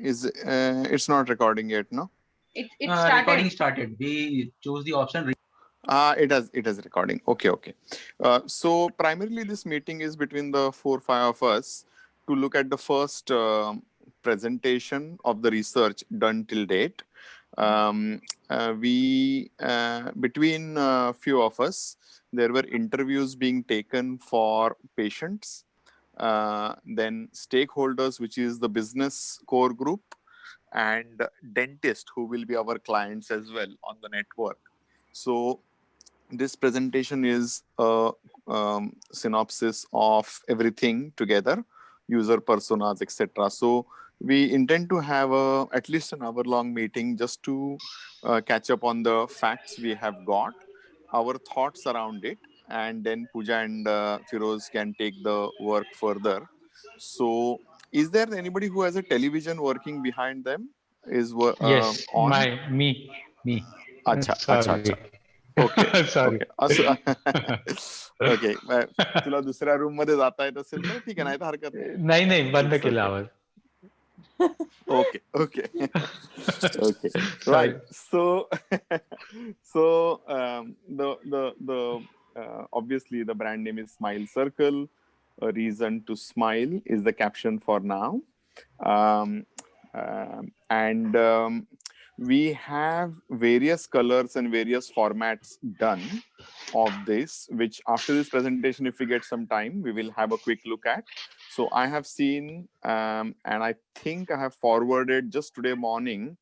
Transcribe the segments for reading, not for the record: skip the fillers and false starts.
Is it's not recording yet, no? It started. Recording started. We chose the option. It has recording. Okay, okay. So primarily this meeting is between the four, five of us to look at the first presentation of the research done till date. We between few of us, there were interviews being taken for patients, then stakeholders, which is the business core group, and dentist, who will be our clients as well on the network. So this presentation is a synopsis of everything together, user personas, etc. So we intend to have at least an hour-long meeting just to catch up on the facts we have got, our thoughts around it, and then Pooja and Firoz can take the work further. So, is there anybody who has a television working behind them? Is Yes, on? me. Acha, acha, Sorry. acha. Okay Sorry. Okay असं okay तुला दुसऱ्या room मध्ये जाता येत असेल तर ठीक आहे, नाही तर हरकत नाही. नाही नाही बंद इट्स केला ओके. आवाज. Okay, okay, okay, right. Sorry. So, so the obviously the brand name is Smile Circle. A reason to smile is the caption for now, um, and we have various colors and various formats done of this. Which after this presentation, if we get some time, we will have a quick look at. So I have seen, and I think I have forwarded just today morning.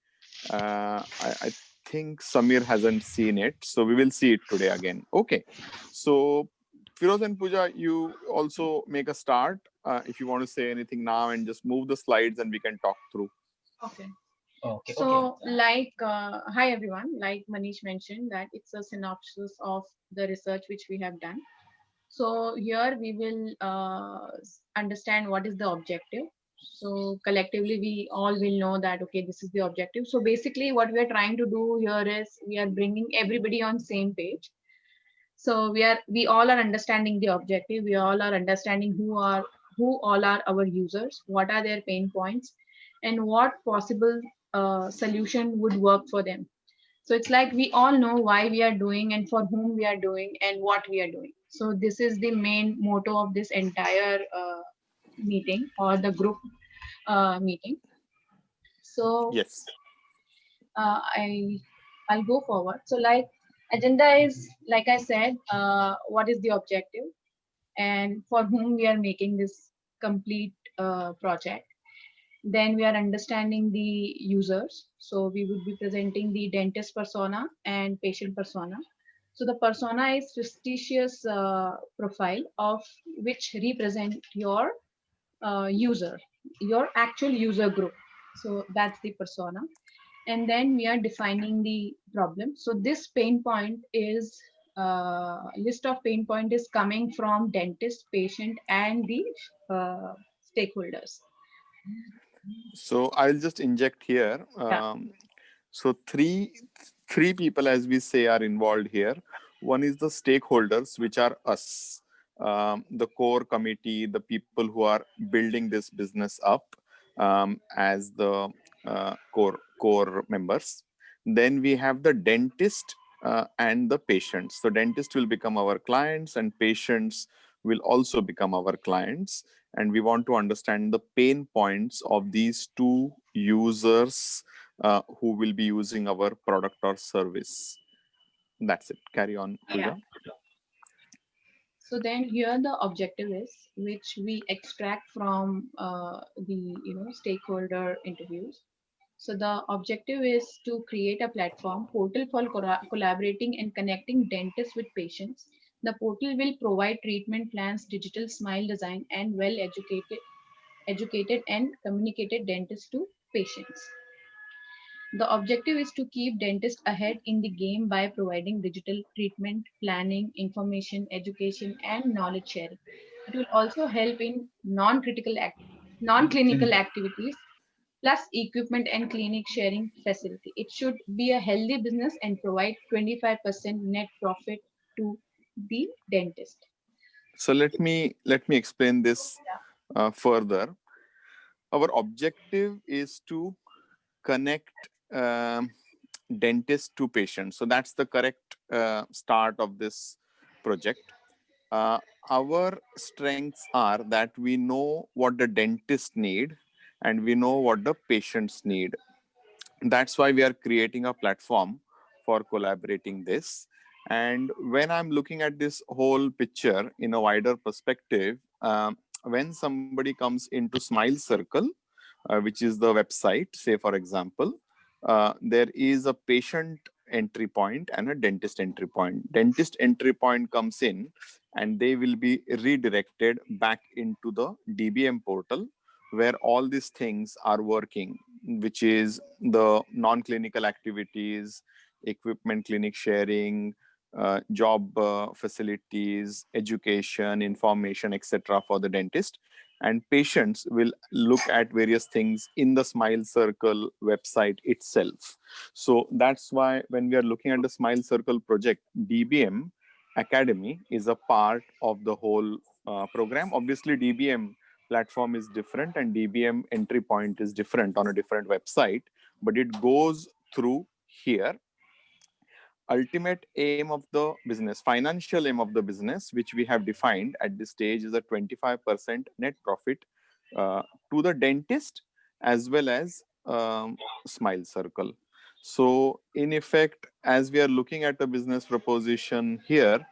I think Samir hasn't seen it, so we will see it today again. Okay. So Firoz and Pooja, you also make a start if you want to say anything now, and just move the slides and we can talk through. Okay. Okay. So, like, hi everyone. Like Manish mentioned, that it's a synopsis of the research which we have done. So here we will understand what is the objective. So collectively, we all will know that okay, this is the objective. So basically, what we are trying to do here is we are bringing everybody on same page. So we all are understanding the objective. We all are understanding who all are our users, what are their pain points, and what possible solution would work for them. So it's like we all know why we are doing and for whom we are doing and what we are doing. So this is the main motto of this entire meeting or the group meeting. So Yes. uh, I I'll go forward. So like agenda is like I said, what is the objective and for whom we are making this complete project. Then we are understanding the users. So we would be presenting the dentist persona and patient persona. So the persona is fictitious profile of which represent your user, your actual user group. So that's the persona. And then we are defining the problem. So this pain point is list of pain point is coming from dentist, patient, and the stakeholders. So I'll just inject here. Yeah. So three people, as we say, are involved here. One is the stakeholders, which are us, the core committee, the people who are building this business up as the core members. Then we have the dentist and the patients. So dentist will become our clients, and patients will also become our clients. And we want to understand the pain points of these two users who will be using our product or service. That's it. Carry on, Yeah. Pooja. So then here the objective is which we extract from the stakeholder interviews. So the objective is to create a platform portal for collaborating and connecting dentists with patients. The portal will provide treatment plans, digital smile design, and well educated and communicated dentists to patients. The objective is to keep dentists ahead in the game by providing digital treatment, planning, information, education, and knowledge sharing. It will also help in non-clinical activities plus equipment and clinic sharing facility. It should be a healthy business and provide 25% net profit to the dentist. So let me explain this further. Our objective is to connect dentist to patient. So that's the correct start of this project. Uh, our strengths are that we know what the dentist need and we know what the patients need. That's why we are creating a platform for collaborating this. And when I'm looking at this whole picture in a wider perspective, when somebody comes into Smile Circle, which is the website, say for example, there is a patient entry point and a dentist entry point. Dentist entry point comes in and they will be redirected back into the DBM portal where all these things are working, which is the non-clinical activities, equipment clinic sharing, job facilities, education, information, etc. for the dentist. And patients will look at various things in the Smile Circle website itself. So that's why when we are looking at the Smile Circle project, DBM Academy is a part of the whole program. Obviously, DBM platform is different and DBM entry point is different on a different website, but it goes through here. Ultimate aim of the business, financial aim of the business, which we have defined at this stage, is a 25% net profit uh, to the dentist as well as Smile Circle. So, in effect, as we are looking at the business proposition here,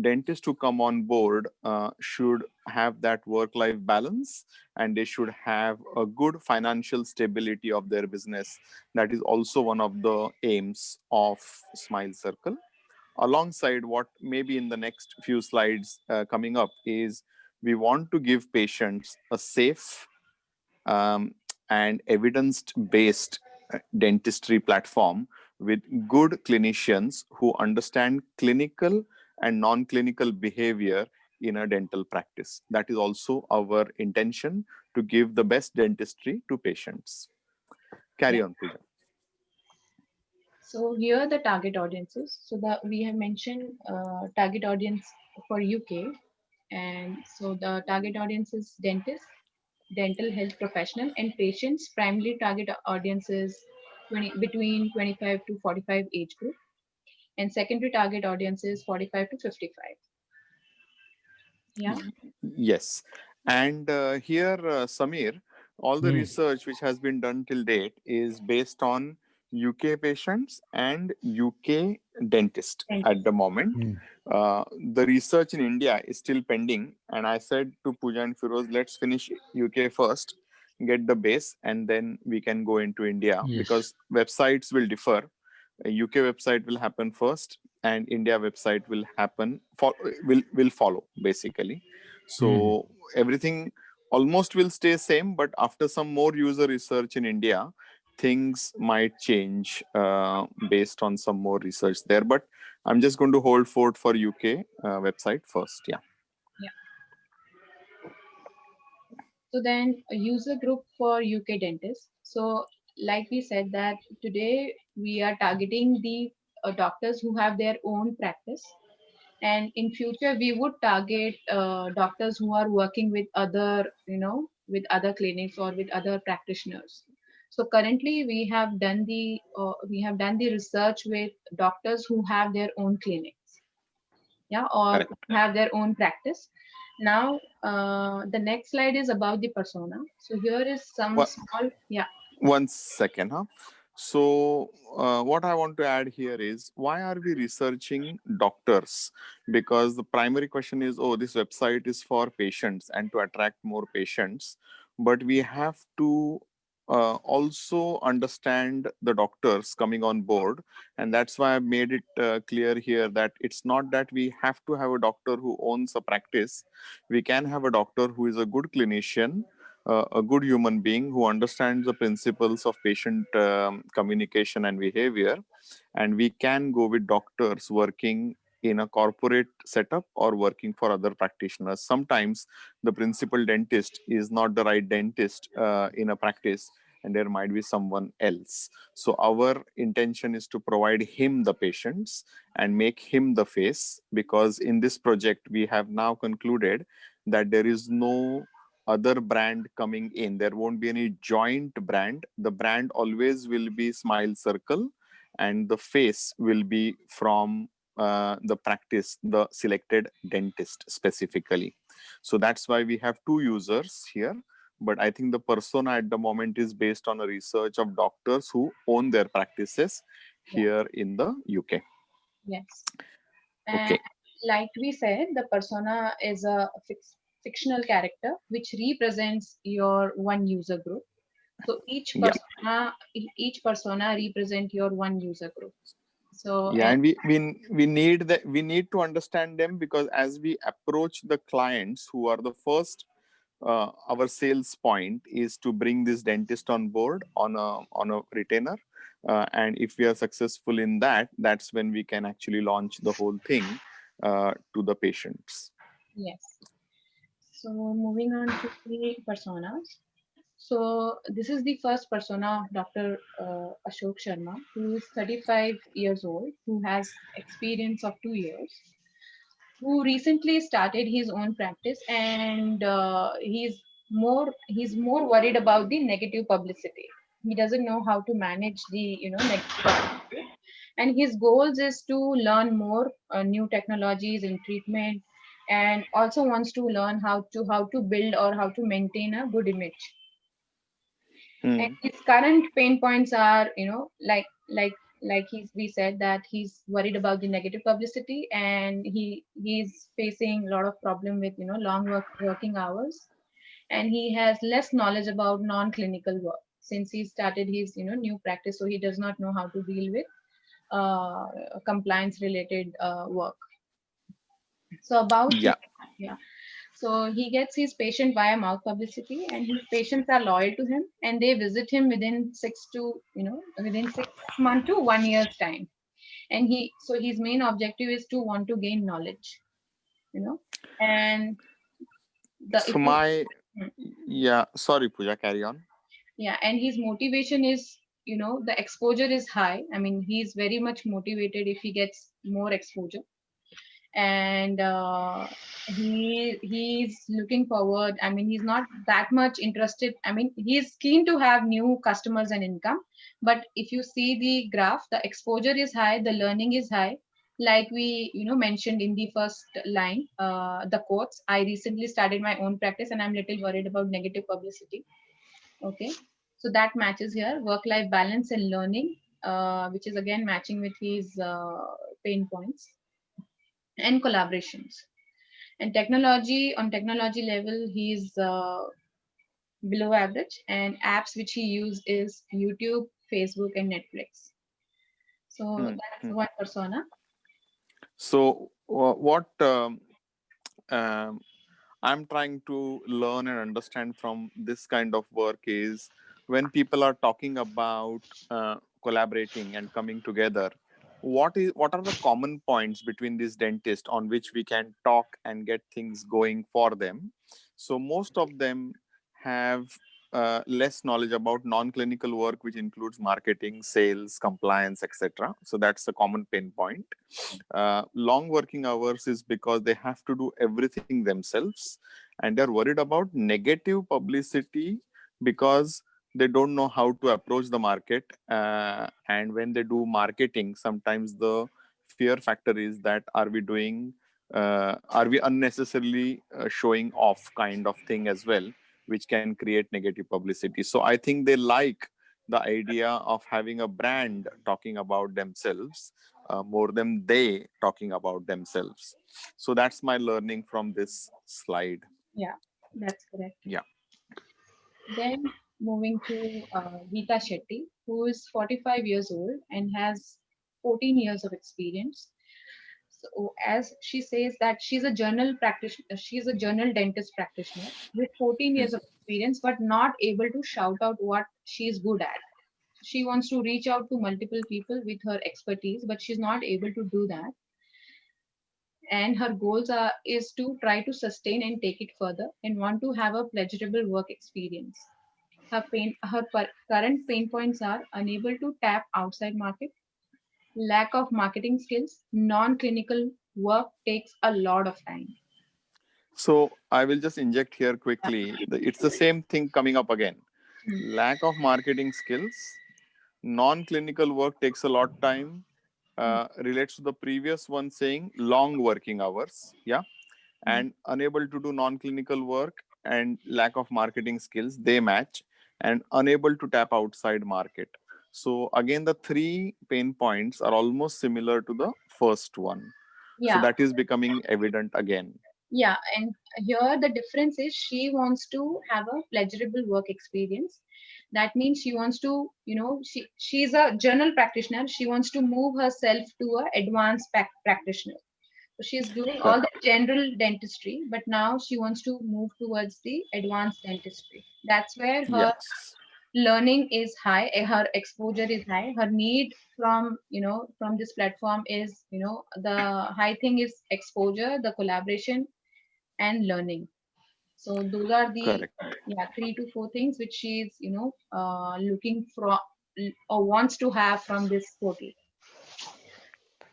dentists who come on board should have that work-life balance and they should have a good financial stability of their business. That is also one of the aims of Smile Circle. Alongside what maybe in the next few slides coming up is we want to give patients a safe um, and evidence-based dentistry platform with good clinicians who understand clinical and non-clinical behavior in a dental practice. That is also our intention, to give the best dentistry to patients. Carry Yeah. on, Pooja. So here the target audiences. So that we have mentioned target audience for UK, and so the target audience is dentists, dental health professional, and patients. Primarily target audience is 20, between 25 to 45 age group, and secondary target audience is 45 to 55. Yeah. Yes. And here, Samir, all the Hmm. research which has been done till date is based on UK patients and UK dentist at the Dentist. moment. Hmm. The research in India is still pending. And I said to Pooja and Firoz, let's finish UK first, get the base, and then we can go into India Yes. because websites will differ. A UK website will happen first, and India website will happen will follow basically. Hmm. So everything almost will stay same, but after some more user research in India, things might change based on some more research there. But I'm just going to hold fort for UK website first. Yeah. Yeah. So then a user group for UK dentists. So like we said that today we are targeting the doctors who have their own practice, and in future we would target doctors who are working with other, with other clinics or with other practitioners. So currently we have done the research with doctors who have their own clinics, yeah, or Correct. have their own practice. Now the next slide is about the persona. So here is some Well, small, yeah. 1 second, huh? So, what I want to add here is, why are we researching doctors? Because the primary question is, oh, this website is for patients and to attract more patients. But we have to also understand the doctors coming on board. And that's why I made it clear here that it's not that we have to have a doctor who owns a practice. We can have a doctor who is a good clinician, a good human being who understands the principles of patient communication and behavior. And we can go with doctors working in a corporate setup or working for other practitioners. Sometimes the principal dentist is not the right dentist in a practice, and there might be someone else. So our intention is to provide him the patients and make him the face, because in this project we have now concluded that there is no other brand coming in. There won't be any joint brand. The brand always will be Smile Circle, and the face will be from the practice, the selected dentist specifically. So that's why we have two users here. But I think the persona at the moment is based on a research of doctors who own their practices Yeah. here in the UK. Yes. And Okay. like we said, the persona is a fictional character which represents your one user group. So Yeah. each persona represent your one user group. So Yeah, and and we need that, we need to understand them, because as we approach the clients who are the first, our sales point is to bring this dentist on board on a retainer, and if we are successful in that, that's when we can actually launch the whole thing to the patients. yes. So moving on to the personas. So this is the first persona of Dr. Ashok Sharma, who is 35 years old, who has experience of 2 years, who recently started his own practice, and he's more worried about the negative publicity. He doesn't know how to manage the negative publicity, and his goals is to learn more new technologies in treatment, and also wants to learn how to build or how to maintain a good image. And Hmm. his current pain points are, we said that he's worried about the negative publicity, and he's facing a lot of problem with long working hours, and he has less knowledge about non-clinical work since he started his new practice, so he does not know how to deal with uh, compliance related work. So about him, Yeah. yeah. So he gets his patient via mouth publicity, and his patients are loyal to him, and they visit him within 6 months to 1 year's time. And his main objective is to want to gain knowledge, and the So if you my, hmm, yeah, sorry, Pooja, carry on. yeah, and his motivation is, the exposure is high. I mean, he's very much motivated if he gets more exposure, and he's looking forward. I mean, he's not that much interested. I mean, he's keen to have new customers and income, but if you see the graph, the exposure is high, the learning is high. Like we mentioned in the first line, the quotes, I recently started my own practice and I'm little worried about negative publicity. Okay, so that matches here, work life balance and learning, which is again matching with his pain points, and collaborations. And technology level, he's below average, and apps which he use is YouTube, Facebook, and Netflix. So Hmm. that's Hmm. one persona. So what um, I'm trying to learn and understand from this kind of work is, when people are talking about collaborating and coming together, what are the common points between these dentists on which we can talk and get things going for them? So most of them have less knowledge about non-clinical work, which includes marketing, sales, compliance, etc. So that's a common pain point. Long working hours is because they have to do everything themselves, and they're worried about negative publicity because they don't know how to approach the market. And when they do marketing, sometimes the fear factor is that, are we unnecessarily showing off kind of thing as well, which can create negative publicity. So I think they like the idea of having a brand talking about themselves more than they talking about themselves. So that's my learning from this slide. Yeah, that's correct. Yeah. Then moving to Geeta Shetty, who is 45 years old and has 14 years of experience. So as she says that she's a general dentist practitioner with 14 years of experience, but not able to shout out what she's good at. She wants to reach out to multiple people with her expertise, but she's not able to do that. And her goals are is to try to sustain and take it further, and want to have a pleasurable work experience. Current pain points are unable to tap outside market, lack of marketing skills, non-clinical work takes a lot of time. So I will just inject here quickly. It's the same thing coming up again. Mm. Lack of marketing skills, non-clinical work takes a lot time. Relates to the previous one saying long working hours. Yeah, Mm. and unable to do non-clinical work and lack of marketing skills, they match, and unable to tap outside market. So again, the three pain points are almost similar to the first one. So Yeah, that is becoming evident again. yeah, and here the difference is she wants to have a pleasurable work experience. That means she wants to, she's a general practitioner. She wants to move herself to a advanced practitioner. So she's doing all the Correct. general dentistry, but now she wants to move towards the advanced dentistry. That's where her Yes. learning is high, her exposure is high, her need from from this platform is the high thing is exposure, the collaboration, and learning. So those are the Correct. 3 to 4 things which she is looking for or wants to have from this portal.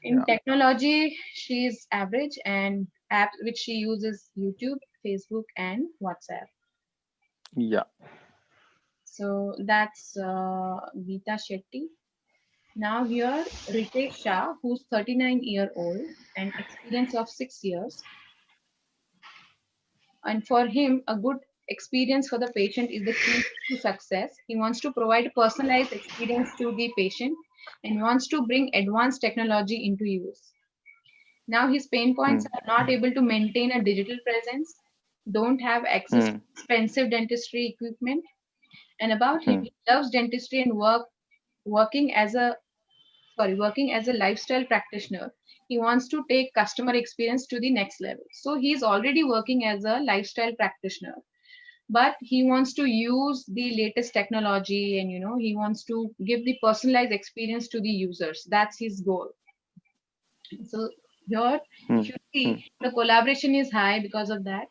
In Yeah. technology, she is average, and apps which she uses YouTube, Facebook, and WhatsApp. Yeah. So that's Geeta Shetty. Now here, Ritesh Shah, who's 39-year-old and experience of 6 years. And for him, a good experience for the patient is the key to success. He wants to provide personalized experience to the patient and wants to bring advanced technology into use. Now his pain points Hmm. are not able to maintain a digital presence, don't have access to Hmm. expensive dentistry equipment, and about him, Hmm. he loves dentistry and working as a working as a lifestyle practitioner. He wants to take customer experience to the next level. So he's already working as a lifestyle practitioner, but he wants to use the latest technology, and he wants to give the personalized experience to the users. That's his goal. So here, Hmm. if you Hmm. see, the collaboration is high because of that,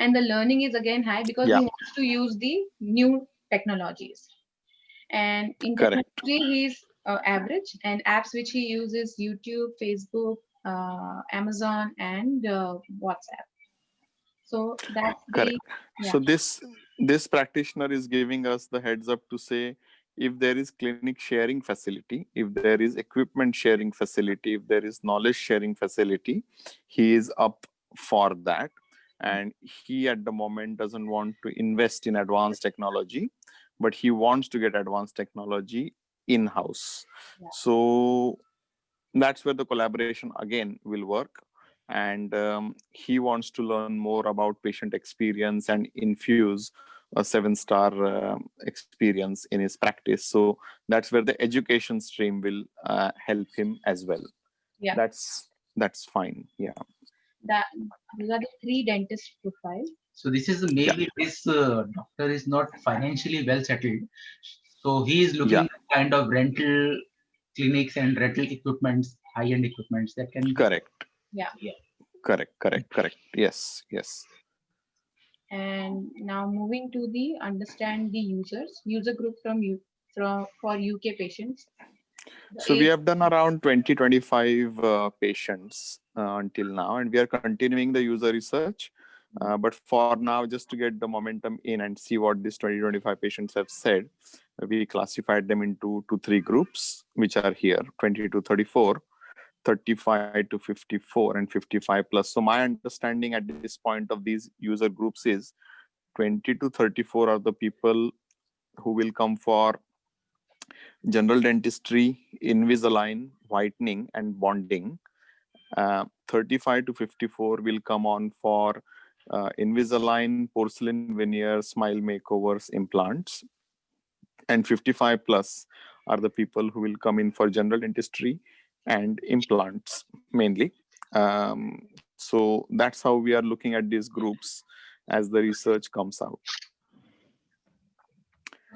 and the learning is again high because Yeah. he wants to use the new technologies. And in Correct. technology, he's average, and apps which he uses YouTube, Facebook, Amazon, and WhatsApp. So that's the Correct. yeah. So this practitioner is giving us the heads up to say if there is clinic sharing facility, if there is equipment sharing facility, if there is knowledge sharing facility, he is up for that. And he at the moment doesn't want to invest in advanced technology, but he wants to get advanced technology in-house. Yeah. So that's where the collaboration again will work. And he wants to learn more about patient experience and infuse a 7-star experience in his practice. So that's where the education stream will help him as well. Yeah, That's fine. Yeah. that these are the three dentist profile. So this is Yeah. maybe this doctor is not financially well settled. So he is Yeah. looking at kind of rental clinics and rental equipments, high-end equipments that can be. Correct. Yeah. Yeah. Correct. Yes. Yes. And now moving to the understand the users, user group from you from for UK patients. The So we age, have done around 20-25 patients until now, and we are continuing the user research. But for now, just to get the momentum in and see what these 20-25 patients have said, we classified them into 2-3 groups, which are here: 20 to 34, 35 to 54, and 55 plus. So my understanding at this point of these user groups is 20 to 34 are the people who will come for general dentistry, Invisalign, whitening, and bonding. 35 to 54 will come on for Invisalign, porcelain veneer, smile makeovers, implants. And 55 plus are the people who will come in for general dentistry and implants mainly. So that's how we are looking at these groups as the research comes out.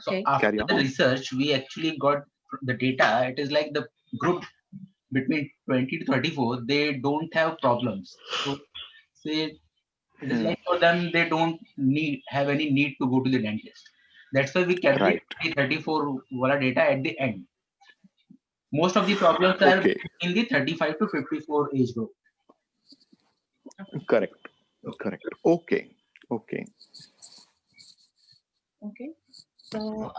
So okay. after Carry the on. research, we actually got the data. It is like the group between 20 to 34, they don't have problems. So say it is Hmm. like for them, they don't have any need to go to the dentist. That's why we kept the Right. 34 wala data at the end. Most of the problems are Okay. in the 35 to 54 age group. Correct. Correct. Okay. Okay. Okay. So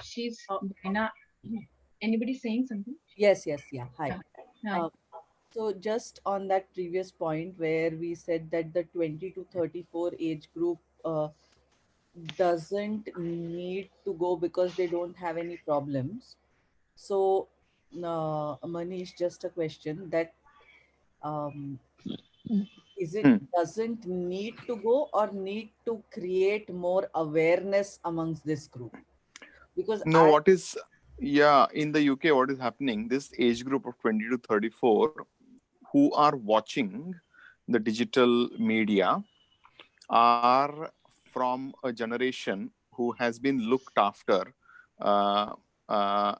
she's Uh, Dina. Anybody saying something? yes, yes, yeah. Hi. Yeah. Hi. Uh, so just on that previous point where we said that the 20 to 34 age group doesn't need to go because they don't have any problems. So, Manish, just a question that um, is it Hmm. doesn't need to go or need to create more awareness amongst this group? Because No, I, what is, yeah, in the UK, what is happening? This age group of 20 to 34 who are watching the digital media are from a generation who has been looked after uh, uh,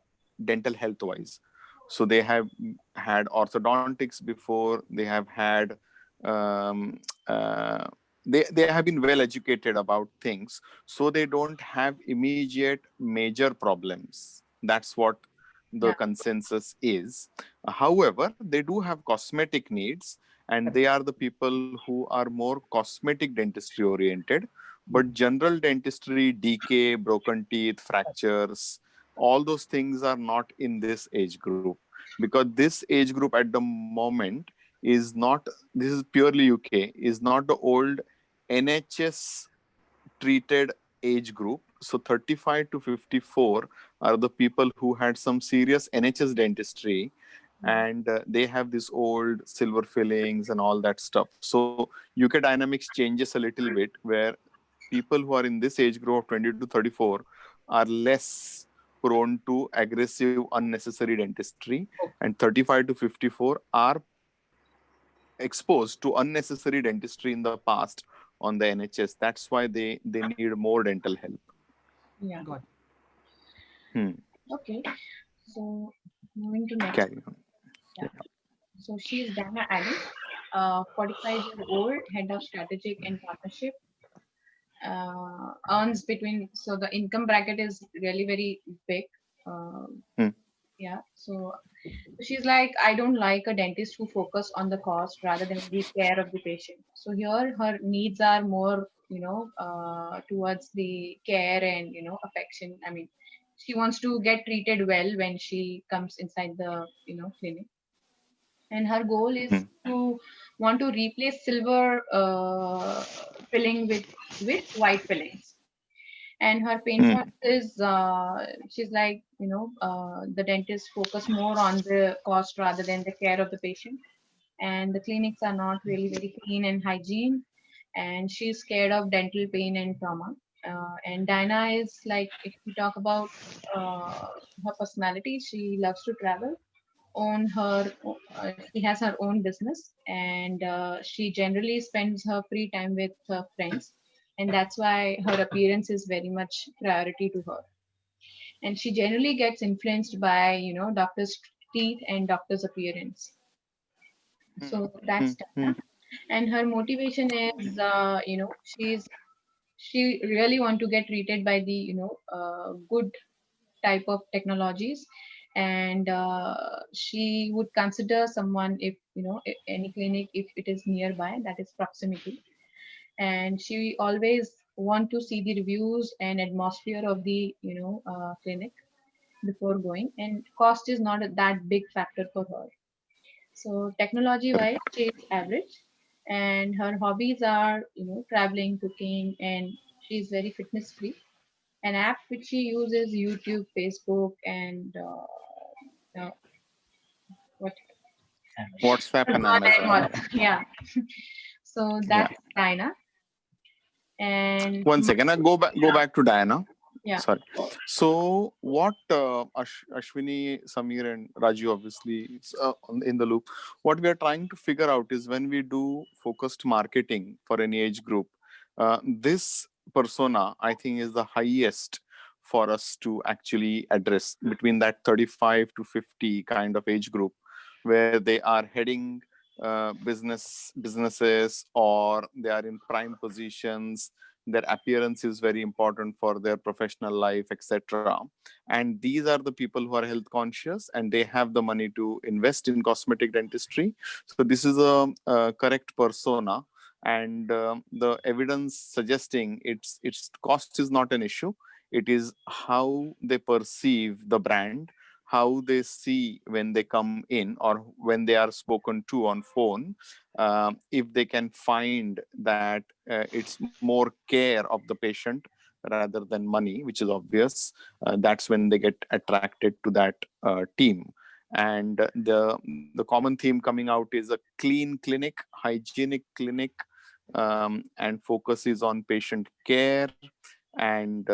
dental health wise. So they have had orthodontics before, they have had um, uh, they have been well educated about things, so they don't have immediate major problems. That's what the Yeah. consensus is. However, they do have cosmetic needs, and they are the people who are more cosmetic dentistry oriented. But general dentistry, decay, broken teeth, fractures, all those things are not in this age group, because this age group at the moment is not, this is purely UK, is not the old NHS treated age group. So 35 to 54 are the people who had some serious NHS dentistry, and they have these old silver fillings and all that stuff. So UK dynamics changes a little bit, where people who are in this age group of 20 to 34 are less prone to aggressive unnecessary dentistry, and 35 to 54 are exposed to unnecessary dentistry in the past on the NHS. That's why they need more dental help. Yeah. got Hmm. Okay. So moving to next. Carry on. Yeah. So she's Dana Adams, 45-year-old, head of strategic and partnership. Earns between, so the income bracket is really very big. Um Hmm. yeah. So she's like, I don't like a dentist who focus on the cost rather than the care of the patient. So here her needs are more, towards the care and affection. I mean, she wants to get treated well when she comes inside the clinic, and her goal Hmm. is to want to replace silver filling with white fillings. And her pain Hmm. point is, she's like, the dentist focus more on the cost rather than the care of the patient, and the clinics are not really very clean and hygiene, and she's scared of dental pain and trauma. And Diana is like, if we talk about her personality, she loves to travel, own her she has her own business, and she generally spends her free time with her friends, and that's why her appearance is very much priority to her. And she generally gets influenced by doctor's teeth and doctor's appearance. So Hmm. that's Hmm. Tanya. And her motivation is, she really want to get treated by the good type of technologies, and she would consider someone, if any clinic, if it is nearby, that is proximity. And she always want to see the reviews and atmosphere of the clinic before going, and cost is not that big factor for her. So technology Correct. wise, she is average, and her hobbies are traveling, cooking, and she's very fitness freak. An app which she uses YouTube, Facebook, and uh, what WhatsApp and forgot and Amazon. what? Yeah. So Yeah. that's Dinah. And One second. I go yeah, back to Diana. yeah, Sorry. So what Ashwini, Samir, and Raju obviously is, in the loop. What we are trying to figure out is, when we do focused marketing for any age group, this persona I think is the highest for us to actually address, between that 35 to 50 kind of age group, where they are heading businesses, or they are in prime positions. Their appearance is very important for their professional life, etc. And these are the people who are health conscious, and they have the money to invest in cosmetic dentistry. So this is a correct persona, and the evidence suggesting its cost is not an issue. It is how they perceive the brand, how they see when they come in or when they are spoken to on phone. If they can find that it's more care of the patient rather than money, which is obvious, that's when they get attracted to that team. And the common theme coming out is a clean clinic, hygienic clinic, and focuses on patient care. And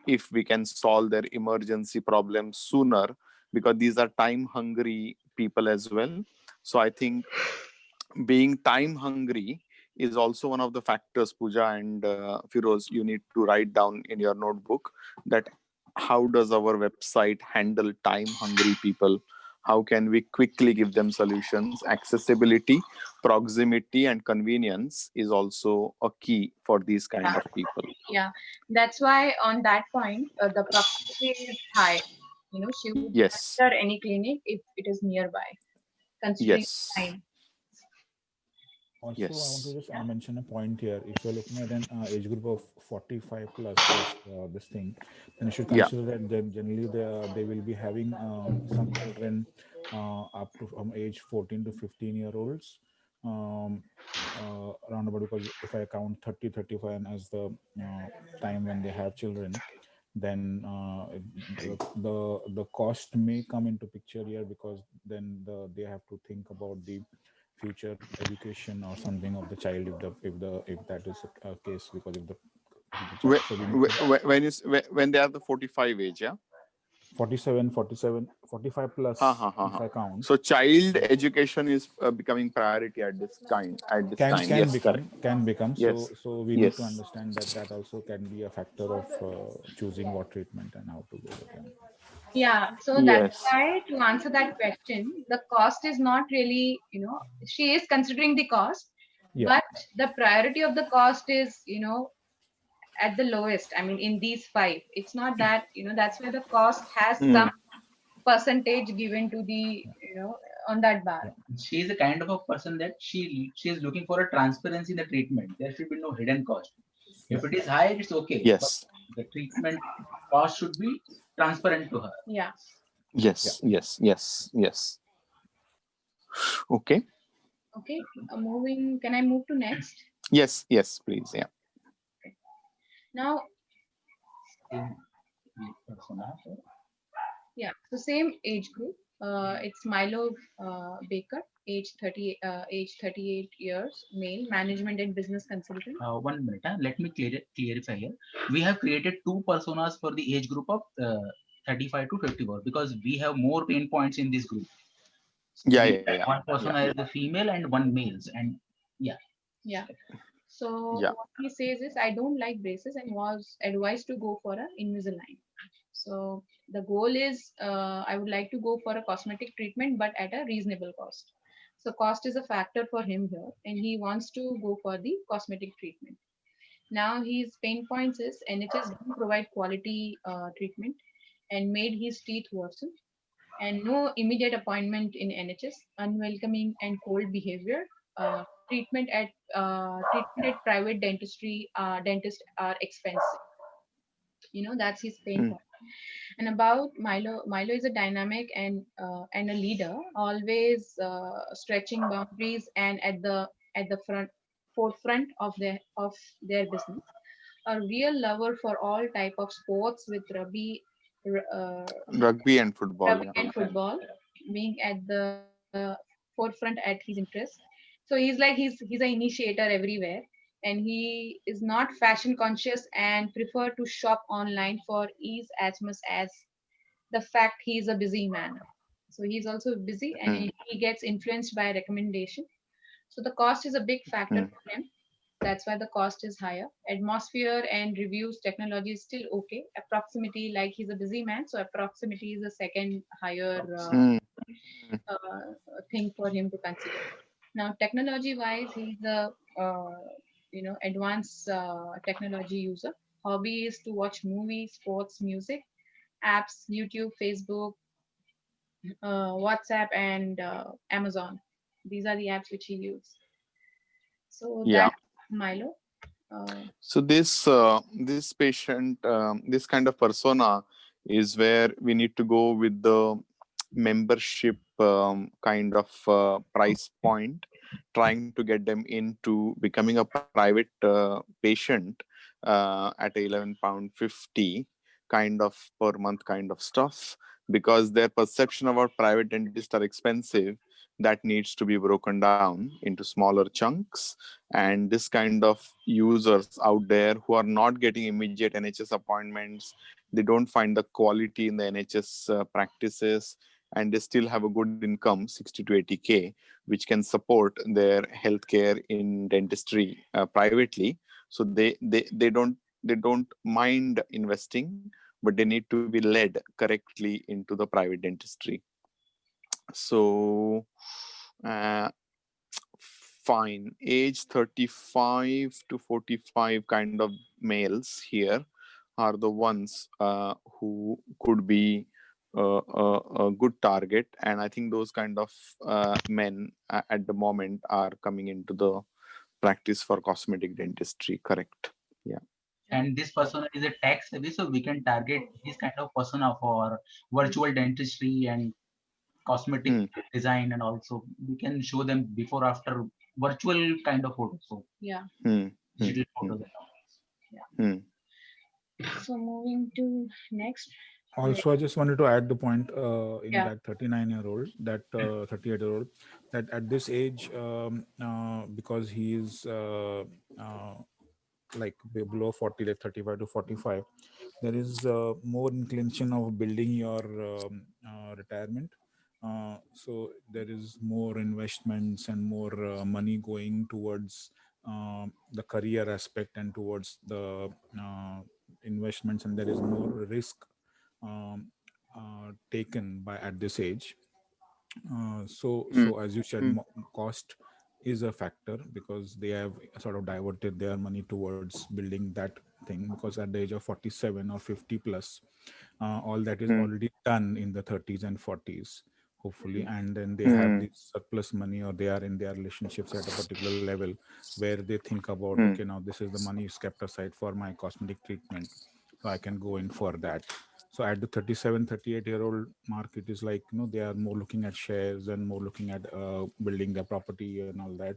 if we can solve their emergency problems sooner, because these are time hungry people as well. So I think being time hungry is also one of the factors, Pooja and Firoz, you need to write down in your notebook that how does our website handle time hungry people? How can we quickly give them solutions? Accessibility, proximity, and convenience is also a key for these kind Yeah, of people. yeah. That's why on that point, the proximity is high. She would Yes, enter any clinic if it is nearby, considering yes, time. Also, I want to yes. just mention a point here. If you're looking at an age group of 45 plus, as this thing, then you should Yeah. consider that generally they will be having some children up to from age 14 to 15-year-olds. Um, Around about, because if I count 30, 35 as the time when they have children, then the cost may come into picture here, because then they have to think about the future education or something of the child, if that is a case, because if the child, Wh- so we need to when they are the 45 age, yeah. 47, 47, 45 Ha plus ha ha if ha. I count. So child So education is becoming priority at this kind. At this can time, can yes, become correct. can become Yes, so we need to yes. understand that that also can be a factor of choosing what treatment and how to go with them. Yeah, so that's Yes. why to answer that question, the cost is not really, she is considering the cost, Yeah, but the priority of the cost is, at the lowest. I mean, in these five, it's not that, that's why the cost has some Hmm. percentage given to the, on that bar. yeah, She is the kind of a person that she is looking for a transparency in the treatment. There should be no hidden cost. yeah. If it is high, it's okay, but Yes. the treatment cost should be transparent to her. Yeah. Yeah. Yes. Yes. Yes. Yes. Okay. Okay. Moving, can I move to next? Yes. Yes. Please. Yeah. Okay. Now, Same persona. yeah, the same age group. It's Milo Baker, age 38 years, male, management and business consultant. 1 minute. Let me clarify here. We have created two personas for the age group of 35 to 54 because we have more pain points in this group. Yeah. We Yeah. Yeah. one Yeah. persona is the female and one males, and yeah. Yeah. So Yeah. what he says is, I don't like braces and was advised to go for a Invisalign. So the goal is, I would like to go for a cosmetic treatment, but at a reasonable cost. So cost is a factor for him here, and he wants to go for the cosmetic treatment. Now his pain points is NHS didn't provide quality treatment and made his teeth worsen, and no immediate appointment in NHS, unwelcoming and cold behavior. Treatment at private dentist are expensive. That's his pain Hmm. point. And about Milo, Milo is a dynamic and a leader, always stretching boundaries and at the forefront of their business. A real lover for all type of sports with Rugby and football. rugby Yeah. and football being at the forefront at his interest. So he's an initiator everywhere, and he is not fashion conscious and prefer to shop online for ease as much as the fact he is a busy man. So he's also busy and Hmm. he gets influenced by recommendation. So the cost is a big factor Hmm. for him. That's why the cost is higher. Atmosphere and reviews technology is still okay. Approximity, like he's a busy man, so approximity is a second higher Hmm. thing for him to consider. Now, technology wise, he's a advanced technology user. Hobby is to watch movies, sports, music, apps, YouTube, Facebook, WhatsApp, and Amazon. These are the apps which he uses. So Yeah. that Milo. So this patient, this kind of persona is where we need to go with the membership kind of price point, trying to get them into becoming a private patient at 11 pound 50 kind of per month kind of stuff, because their perception about private dentists are expensive. That needs to be broken down into smaller chunks, and this kind of users out there who are not getting immediate NHS appointments, they don't find the quality in the NHS practices, and they still have a good income, 60 to 80K, which can support their healthcare in dentistry privately. So they don't mind investing, but they need to be led correctly into the private dentistry. So uh, fine, age 35 to 45 kind of males here are the ones who could be a good target, and I think those kind of men at the moment are coming into the practice for cosmetic dentistry, correct? Yeah. And this persona is a tax savvy, so we can target this kind of persona for virtual dentistry and cosmetic Hmm. design, and also we can show them before after virtual kind of photos, so Yeah. Hmm. digital Hmm. photos. Hmm. So moving to next. Also, I just wanted to add the point in Yeah. that 39-year-old, that 38-year-old, that at this age, because he is like below 40, like 35 to 45, there is more inclination of building your retirement. So there is more investments and more money going towards the career aspect and towards the investments, and there is more risk um, taken by at this age. Hmm. So as you said, Hmm. cost is a factor, because they have sort of diverted their money towards building that thing, because at the age of 47 or 50 plus, all that is Hmm. already done in the 30s and 40s, hopefully, and then they have Hmm. this surplus money, or they are in their relationships at a particular level where they think about, Hmm. okay, now this is the money is kept aside for my cosmetic treatment, so I can go in for that. So at the 37, 38-year-old mark, it is like, they are more looking at shares and more looking at building their property and all that.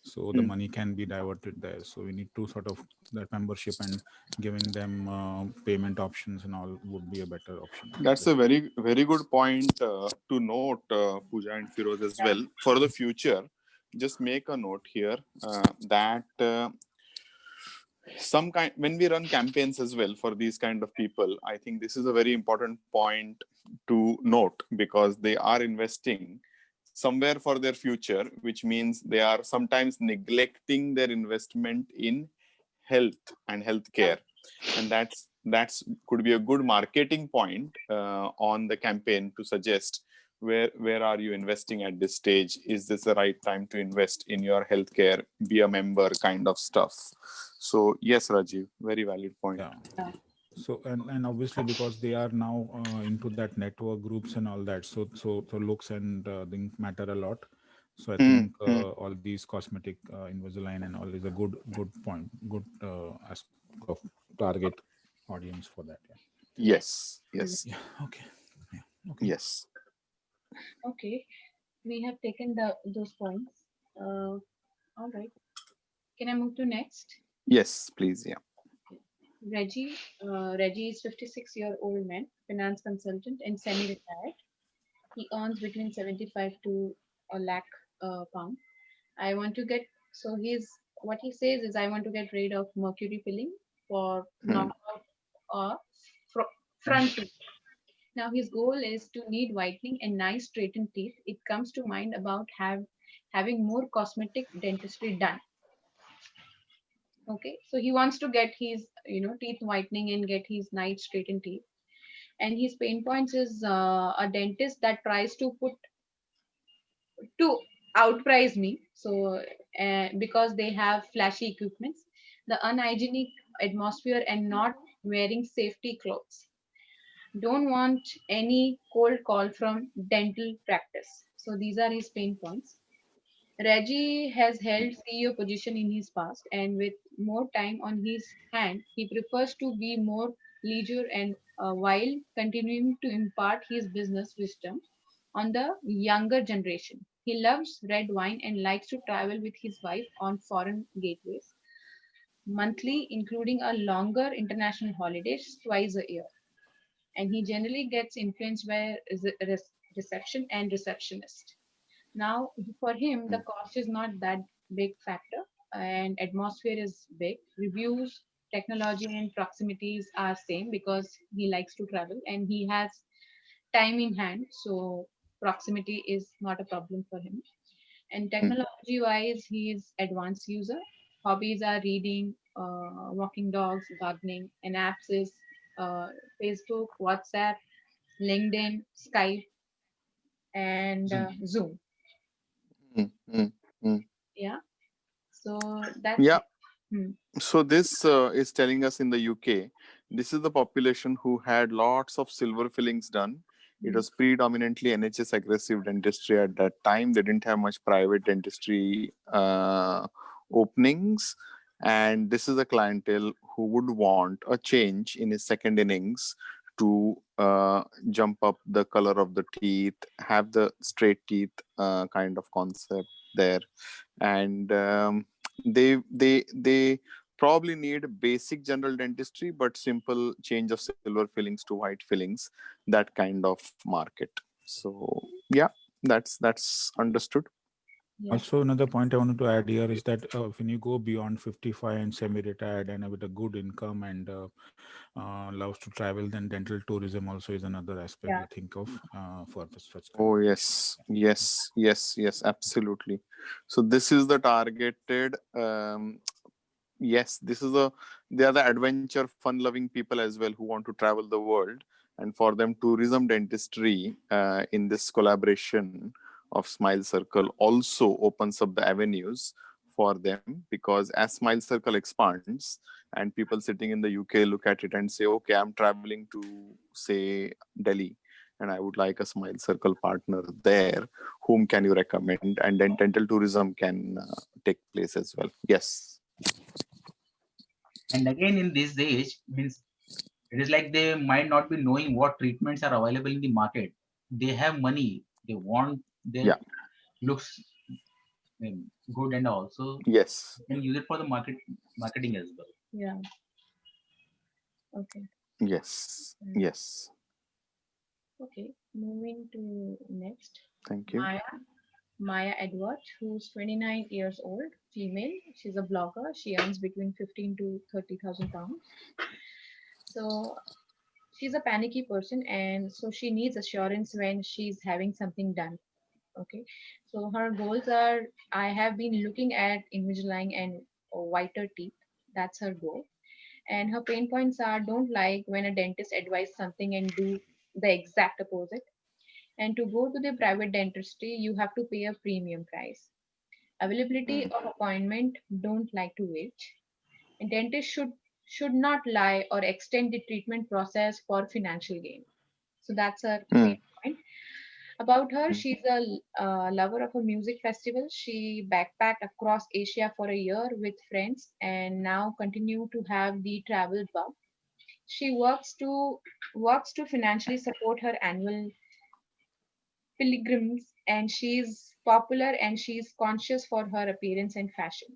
So the Hmm. money can be diverted there. So we need to sort of that membership and giving them payment options and all would be a better option at That's this a point. very good point to note, Pooja and Firoz as well. For the future, just make a note here that some kind when we run campaigns as well for these kind of people, I think this is a very important point to note, because they are investing somewhere for their future, which means they are sometimes neglecting their investment in health and healthcare, and that's could be a good marketing point on the campaign to suggest where are you investing at this stage, is this the right time to invest in your healthcare, be a member kind of stuff. So yes, Rajiv, very valid point. Yeah. So and obviously, because they are now into that network groups and all that, so looks and things matter a lot. So I Hmm, think hmm. all these cosmetic Invisalign and all is a good point, good aspect of target audience for that. Yeah. Yes, yes, Yeah. Okay. Yeah. Okay. yes, Okay. We have taken those points. All right. Can I move to next? yes, please, yeah. Reggie. Reggie is 56-year-old man, finance consultant and semi-retired. He earns between 75 to a lakh pound. I want to get so he's what he says is I want to get rid of mercury filling for Hmm, knockout or front tooth. Now his goal is to need whitening and nice straightened teeth. It comes to mind about having more cosmetic dentistry done. Okay, so he wants to get his teeth whitening and get his nice straightened teeth. And his pain points is a dentist that tries to outprice me. So because they have flashy equipments, the unhygienic atmosphere, and not wearing safety clothes. Don't want any cold call from dental practice. So these are his pain points. Reggie has held CEO position in his past, and with more time on his hand, he prefers to be more leisure and while continuing to impart his business wisdom on the younger generation. He loves red wine and likes to travel with his wife on foreign gateways monthly, including a longer international holidays twice a year. And he generally gets influenced by reception and receptionist. Now, for him, the cost is not that big factor, and atmosphere is big. Reviews, technology, and proximities are same because he likes to travel and he has time in hand. So proximity is not a problem for him. And Mm, technology wise, he is advanced user. Hobbies are reading, walking dogs, gardening, and apps is uh, Facebook, WhatsApp, LinkedIn, Skype, and Zoom. Zoom. mm, mm, mm. Yeah. So that's Yeah. it. Hmm. So this is telling us in the UK, this is the population who had lots of silver fillings done. It Hmm. was predominantly NHS aggressive dentistry at that time. They didn't have much private dentistry openings. And this is a clientele who would want a change in his second innings to jump up the color of the teeth, have the straight teeth kind of concept there. And they probably need basic general dentistry but simple change of silver fillings to white fillings, that kind of market. So yeah, that's understood. Yeah. Also, another point I wanted to add here is that when you go beyond 55 and semi-retired and with a good income and loves to travel, then dental tourism also is another aspect Yeah. to think of for such kind Oh of yes, yes, yes, yes, absolutely. So this is the targeted yes, this is the they are the adventure fun loving people as well who want to travel the world. And for them, tourism dentistry in this collaboration of Smile Circle also opens up the avenues for them, because as Smile Circle expands and people sitting in the UK look at it and say, okay, I'm traveling to say Delhi and I would like a Smile Circle partner there, whom can you recommend? And then dental tourism can take place as well. Yes. And again, in this age, means it is like they might not be knowing what treatments are available in the market. They have money. They want their Yeah. looks good, and also Yes. can use it for the marketing as well. Yeah. Okay. Yes. Mm. Yes. Okay. Moving to next. Thank you. Maya. Maya Edward, who's 29 years old, female. She's a blogger. She earns between 15 to 30,000 pounds. So she's a panicky person, and so she needs assurance when she's having something done. Okay. So her goals are: I have been looking at Invisalign and whiter teeth. That's her goal. And her pain points are: don't like when a dentist advises something and do the exact opposite. And to go to the private dentistry, you have to pay a premium price. Availability Mm, of appointment, don't like to wait. And dentists should not lie or extend the treatment process for financial gain. So that's her mm, main point. About her, mm, she's a lover of a music festival. She backpacked across Asia for a year with friends and now continue to have the travel bug. She works to financially support her annual pilgrims, and she's popular and she's conscious for her appearance and fashion.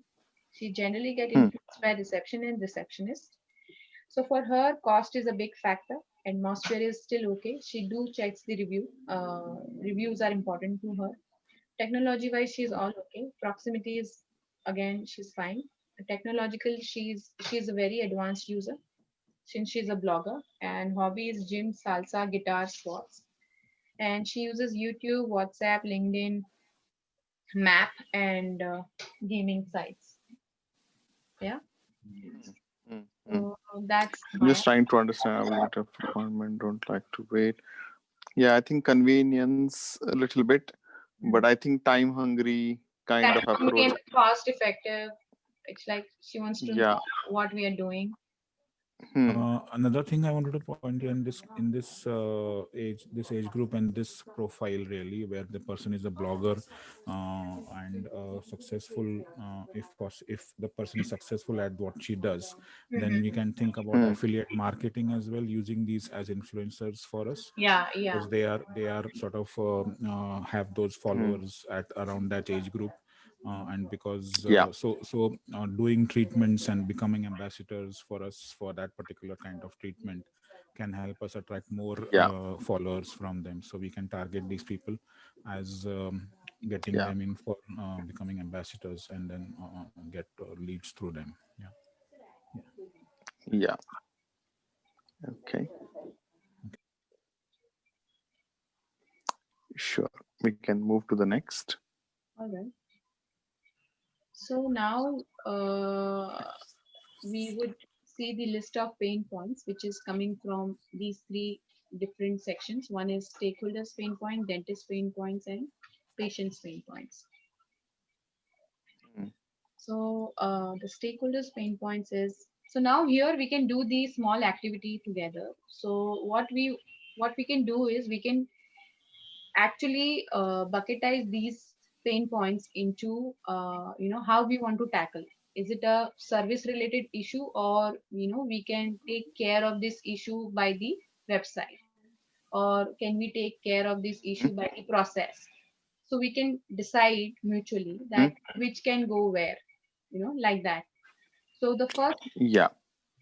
She generally get mm, influenced by reception and receptionist. So for her, cost is a big factor. Atmosphere is still okay. She do checks the review. Reviews are important to her. Technology wise, she's all okay. Proximity is again she's fine. Technological, she's a very advanced user since she's a blogger, and hobby is gym, salsa, guitar, sports. And she uses YouTube, WhatsApp, LinkedIn, Map, and gaming sites. Yeah. Yes. mm, mm. So that's I'm Maya. just trying to understand how bit of requirement, don't like to wait. Yeah, I think convenience a little bit, but I think time hungry kind Time of hungry approach. and cost effective. It's like she wants to know Yeah, what we are doing. Another thing I wanted to point in this age group and this profile really, where the person is a blogger and successful. If the person is successful at what she does, then we can think about Hmm. affiliate marketing as well, using these as influencers for us, Yeah, yeah. because they are sort of have those Hmm. followers at around that age group, and because Yeah. doing treatments and becoming ambassadors for us for that particular kind of treatment can help us attract more Yeah. followers from them, so we can target these people as getting Yeah. them in for becoming ambassadors, and then get leads through them. Yeah. Yeah. Yeah. Okay. Sure. We can move to the next. All right. So now we would see the list of pain points, which is coming from these three different sections. One is stakeholders' pain point, dentist pain points, and patients' pain points. Hmm. So the stakeholders' pain points is, so now here we can do the small activity together. So what we can do is we can actually bucketize these pain points into how we want to tackle. Is it a service related issue, or we can take care of this issue by the website, or can we take care of this Hmm. issue by the process? So we can decide mutually Hmm. that which can go where, like that. So the first, Yeah.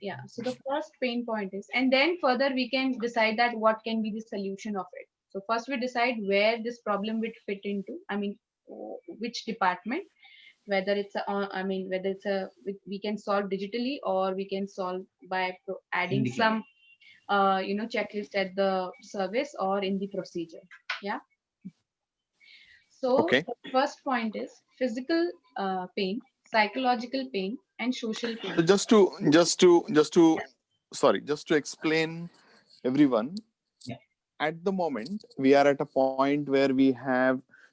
yeah, so the first pain point is, and then further we can decide that what can be the solution of it. So first we decide where this problem would fit into, I mean, which department, whether it's a whether it's a, we can solve digitally, or we can solve by adding Indicator. some checklist at the service or in the procedure. Yeah. So Okay. the first point is physical pain, psychological pain, and social So pain. just to sorry, just to explain everyone, Yeah. at the moment we are at a point where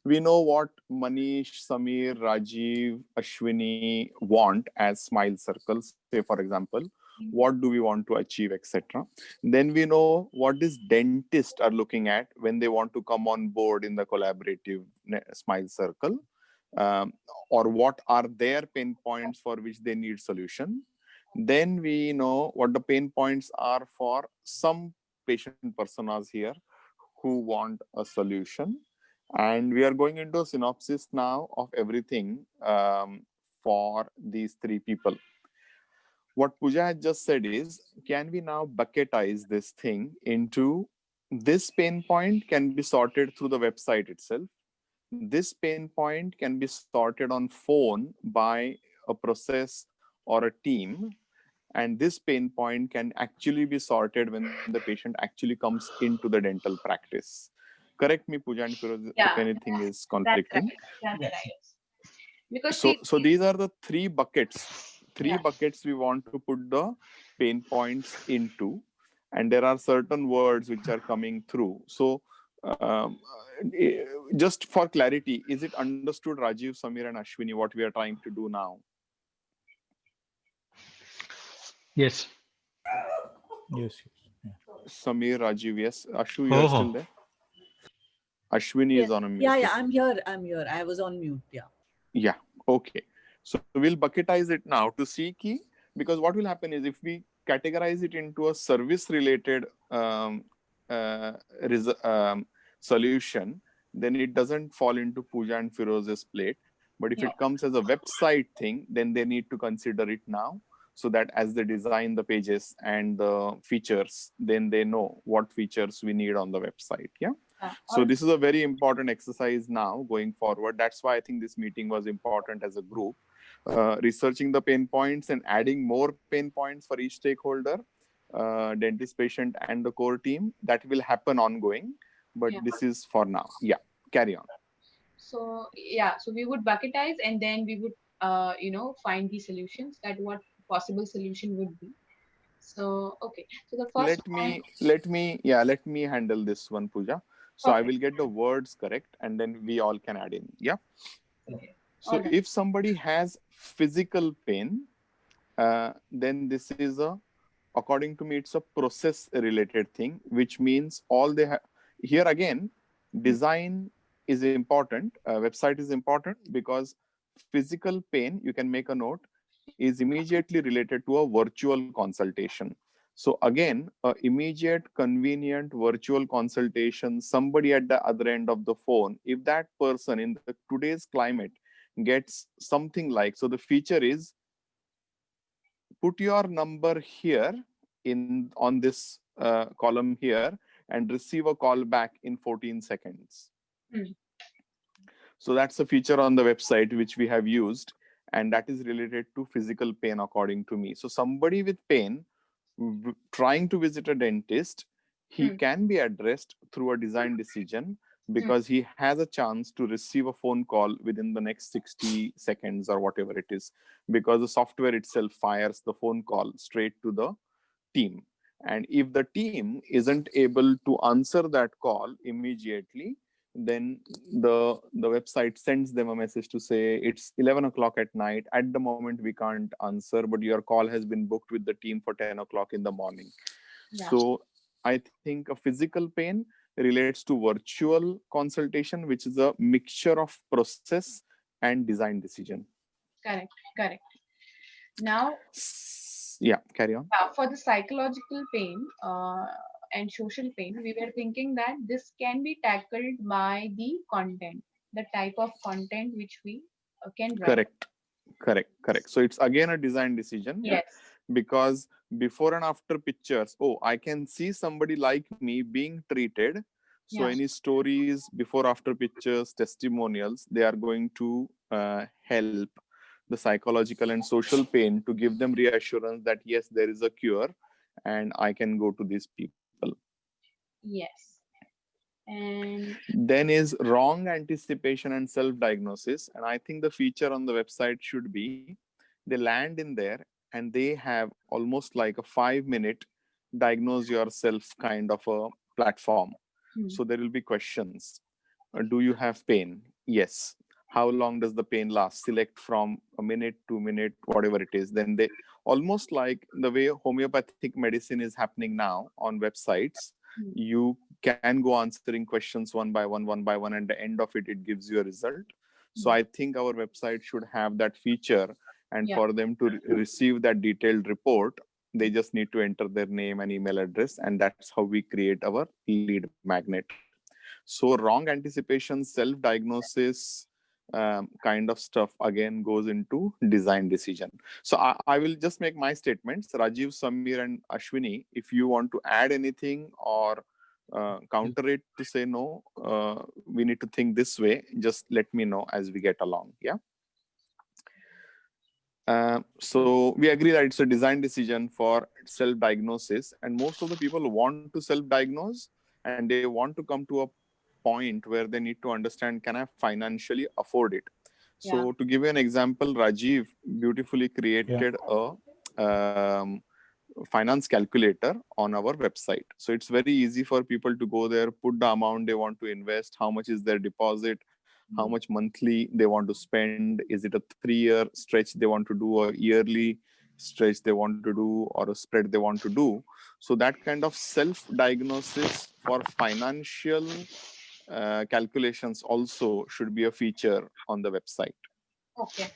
we know what Manish, Samir, Rajiv, Ashwini want as smile circles, say for example, what do we want to achieve, etc. Then we know what these dentists are looking at when they want to come on board in the collaborative smile circle, um, or what are their pain points for which they need solution. Then we know what the pain points are for some patient personas here who want a solution. And we are going into a synopsis now of everything, for these three people. What Pooja had just said is, can we now bucketize this thing into, this pain point can be sorted through the website itself. This pain point can be sorted on phone by a process or a team, and this pain point can actually be sorted when the patient actually comes into the dental practice. Correct me, Pooja and Firoz, if Yeah, anything is that's conflicting. right. That's Yes, right. yes. Because So see, so these are the three yeah, buckets we want to put the pain points into, and there are certain words which are coming through. So um, just for clarity, is it understood, Rajiv, Samir, and Ashwini, what we are trying to do now? Yes. Yes. Yes. Yeah. Samir, Rajiv, yes. Ashu, you are Oh, still there? Ashwini is Yes. on a Yeah, mute. yeah, Yeah. I'm here. I'm here. I was on mute. Yeah. Yeah. Okay. So we'll bucketize it now to see key, because what will happen is if we categorize it into a service related uh, solution, then it doesn't fall into Pooja and Firoz's plate. But if yeah, it comes as a website thing, then they need to consider it now, so that as they design the pages and the features, then they know what features we need on the website. Yeah. yeah. So this is a very important exercise now going forward. That's why I think this meeting was important as a group, researching the pain points and adding more pain points for each stakeholder, dentist, patient, and the core team. That will happen ongoing, but Yeah. this is for now. Yeah, carry on. So yeah, so we would bucketize, and then we would find the solutions, that what possible solution would be. So okay, so the first point. Let me handle this one, Pooja. So I Perfect. will get the words correct, and then we all can add in. Yeah. Okay. All So right. if somebody has physical pain, then this is a according to me, it's a process related thing, which means all they have here again, design is important, website is important, because physical pain, you can make a note, is immediately related to a virtual consultation. So again, a immediate, convenient virtual consultation, somebody at the other end of the phone, if that person in the today's climate gets something like, so the feature is put your number here in on this column here and receive a call back in 14 seconds. Hmm. So that's a feature on the website which we have used, and that is related to physical pain according to me. So somebody with pain trying to visit a dentist, he can be addressed through a design decision, because he has a chance to receive a phone call within the next 60 seconds or whatever it is, because the software itself fires the phone call straight to the team. And if the team isn't able to answer that call immediately, then the website sends them a message to say it's 11 o'clock at night. At the moment, we can't answer, but your call has been booked with the team for 10 o'clock in the morning. Yeah. So I think a physical pain relates to virtual consultation, which is a mixture of process and design decision. Correct. Correct. Now, Yeah, carry on. for the psychological pain and social pain, we were thinking that this can be tackled by the content, the type of content which we can write. Correct. So it's again a design decision. Yes. Because before and after pictures, oh, I can see somebody like me being treated. So Yeah. any stories, before after pictures, testimonials, they are going to help the psychological and social pain to give them reassurance that yes, there is a cure and I can go to these people. Yes. And Then is wrong anticipation and self-diagnosis. And I think the feature on the website should be, they land in there and they have almost like a 5-minute diagnose yourself kind of a platform. So there will be questions. Do you have pain? Yes. How long does the pain last? Select from a minute, 2 minute, whatever it is. Then they almost like the way homeopathic medicine is happening now on websites. You can go answering questions one by one. At the end of it, it gives you a result. So I think our website should have that feature. And Yeah. for them to receive that detailed report, they just need to enter their name and email address. And that's how we create our lead magnet. So wrong anticipation, self-diagnosis kind of stuff again goes into design decision. So I will just make my statements. Rajiv, Samir, and Ashwini, if you want to add anything or counter it to say no, we need to think this way, just let me know as we get along. Yeah. So we agree that it's a design decision for self-diagnosis, and most of the people want to self-diagnose and they want to come to a point where they need to understand, can I financially afford it? Yeah. So to give you an example, Rajiv beautifully created a finance calculator on our website. So it's very easy for people to go there, put the amount they want to invest, how much is their deposit, how much monthly they want to spend, is it a 3-year stretch they want to do, a yearly stretch they want to do, or a spread they want to do. So that kind of self-diagnosis for financial calculations also should be a feature on the website. Okay.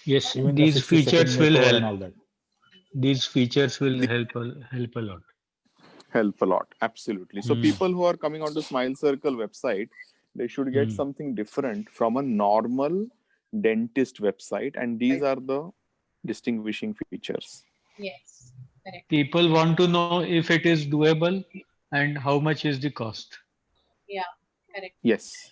Yes, Even the these 60-second features will makeover help. and all that. These features will help a lot. Help a lot, absolutely. So people who are coming onto Smile Circle website, they should get something different from a normal dentist website, and these are the distinguishing features. Yes. Correct. People want to know if it is doable and how much is the cost. Yeah. Correct. Yes.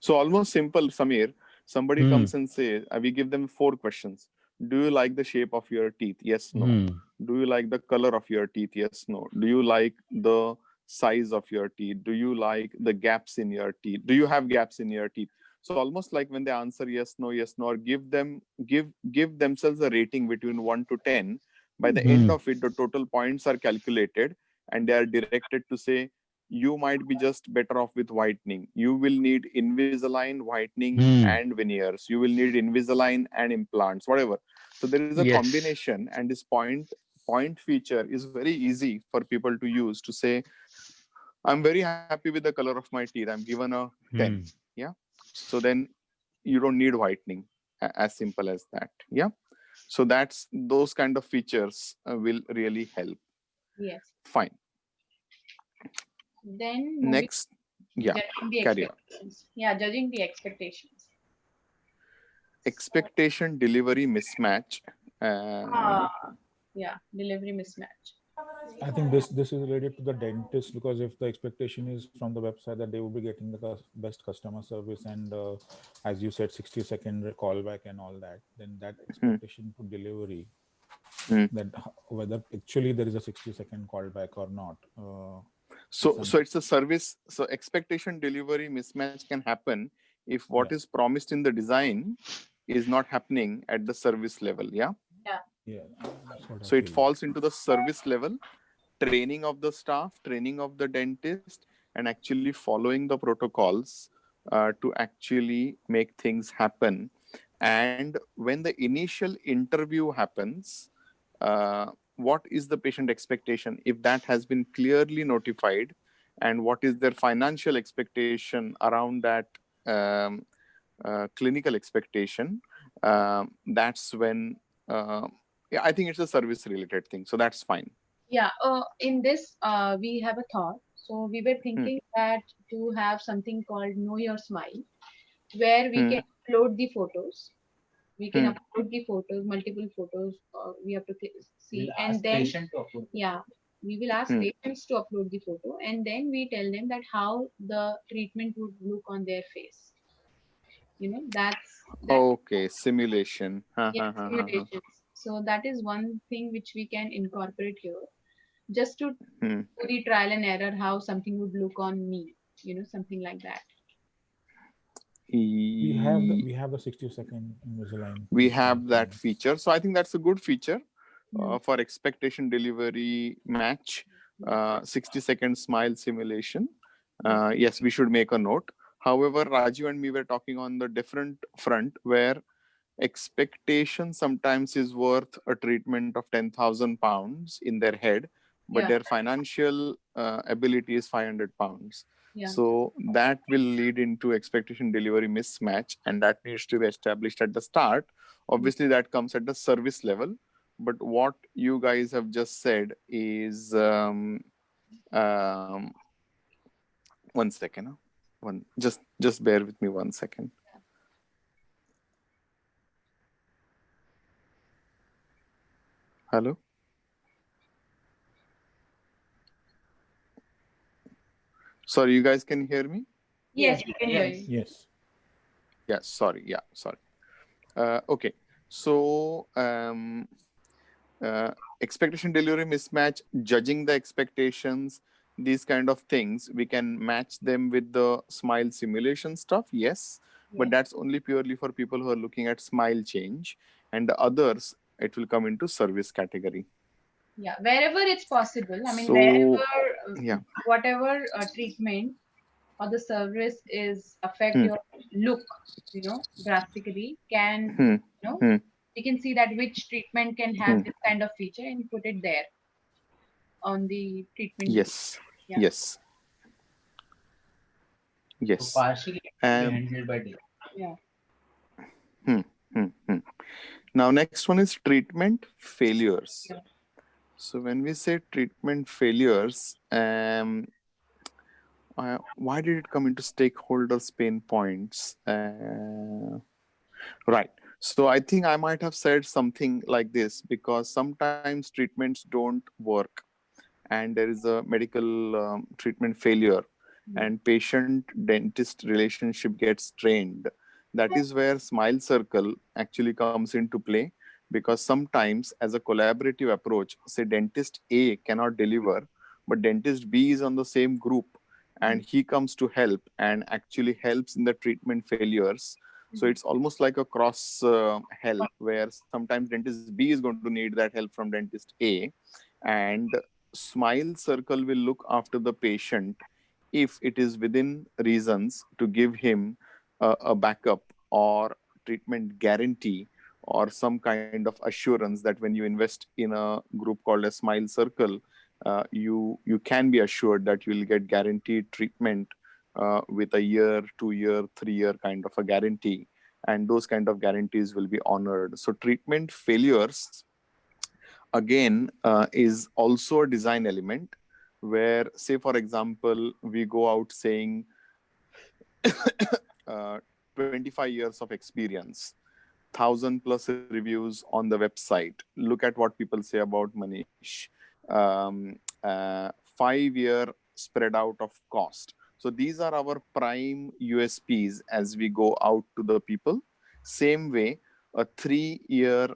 So almost simple, Samir. Somebody comes and says, we give them 4 questions. Do you like the shape of your teeth? Yes, no. Do you like the color of your teeth? Yes, no. Do you like the size of your teeth? Do you like the gaps in your teeth? Do you have gaps in your teeth? So almost like when they answer yes, no, or give themselves a rating between 1 to 10. By the end of it, the total points are calculated and they are directed to say, you might be just better off with whitening. You will need Invisalign, whitening, and veneers. You will need Invisalign and implants, whatever. So there is a Yes. combination, and this point feature is very easy for people to use to say, I'm very happy with the color of my teeth. I'm given a 10. Hmm. Yeah. So then you don't need whitening, as simple as that. Yeah. So that's those kind of features will really help. Yes. Fine. Then moving, Next. Yeah. judging the Carry on. expectations. Yeah, judging the expectations. Expectation delivery mismatch. Ah, yeah, delivery mismatch. I think this is related to the dentist, because if the expectation is from the website that they will be getting the best customer service and as you said 60-second callback and all that, then that Hmm, expectation to delivery, hmm. that whether actually there is a 60-second callback or not, So some, so it's a service. So expectation delivery mismatch can happen if what yeah, is promised in the design is not happening at the service level. Yeah. Yeah. yeah, that's what I So it feel. falls into the service level, training of the staff, training of the dentist, and actually following the protocols to actually make things happen. And when the initial interview happens, what is the patient expectation? If that has been clearly notified, and what is their financial expectation around that um, clinical expectation, that's when yeah, I think it's a service related thing. So that's fine. Yeah. In this, we have a thought. So we were Hmm, thinking that to have something called Know Your Smile, where we hmm, can upload the photos. We can hmm, upload the photos, multiple photos. We have to We'll see, and ask then patient to upload. yeah, we will ask hmm. patients to upload the photo, and then we tell them that how the treatment would look on their face. That's that. Okay, simulation. Ha, Yeah, ha, ha, ha, ha. simulations. So that is one thing which we can incorporate here, just to Hmm. do the trial and error how something would look on me. Something like that. E- We have the 60-second Invisalign we thing. have that feature. So I think that's a good feature Hmm. for expectation delivery match, Yeah, 60-second smile simulation. yeah, Yes, we should make a note. However, Raju and me were talking on the different front where expectation sometimes is worth a treatment of 10,000 pounds in their head, but yeah, their financial ability is 500 pounds. yeah. So that will lead into expectation delivery mismatch, and that needs to be established at the start. Mm. Obviously, that comes at the service level. But what you guys have just said is um, one second. One, just bear with me 1 second. Hello. Sorry, you guys can hear me? Yes, Yes, we can hear yes. you. Yes. Yeah, sorry. Yeah, sorry. Okay. So, expectation delivery mismatch, judging the expectations, these kind of things, we can match them with the smile simulation stuff. Yes. But Yes. that's only purely for people who are looking at smile change, and the others, it will come into service category. Yeah, wherever it's possible. I mean, So, wherever, yeah. whatever treatment or the service is affect Hmm, your look, drastically, can, hmm, you know, hmm, we can see that which treatment can have hmm. this kind of feature and put it there on the treatment view. Yes. Yeah, Yes. So Yes. partially it will be Um, handled by day. yeah, hmm, hmm, hmm. Now, next one is treatment failures. yeah. So when we say treatment failures, why did it come into stakeholders' pain points? Right. So I think I might have said something like this because sometimes treatments don't work, and there is a medical treatment failure, Mm. and patient dentist relationship gets strained. That is where smile circle actually comes into play, because sometimes as a collaborative approach, say dentist A cannot deliver, but dentist B is on the same group, and Mm. he comes to help and actually helps in the treatment failures. So Mhm. it's almost like a cross help, where sometimes dentist B is going to need that help from dentist A, and smile circle will look after the patient if it is within reasons to give him a backup or treatment guarantee or some kind of assurance that when you invest in a group called a Smile Circle, you can be assured that you will get guaranteed treatment with a year, 2 year, 3 year kind of a guarantee, and those kind of guarantees will be honored. So treatment failures again is also a design element, where say for example we go out saying uh, 25 years of experience, 1,000+ reviews on the website. Look at what people say about Manish. 5 year spread out of cost. So these are our prime USPs as we go out to the people. Same way, a 3 year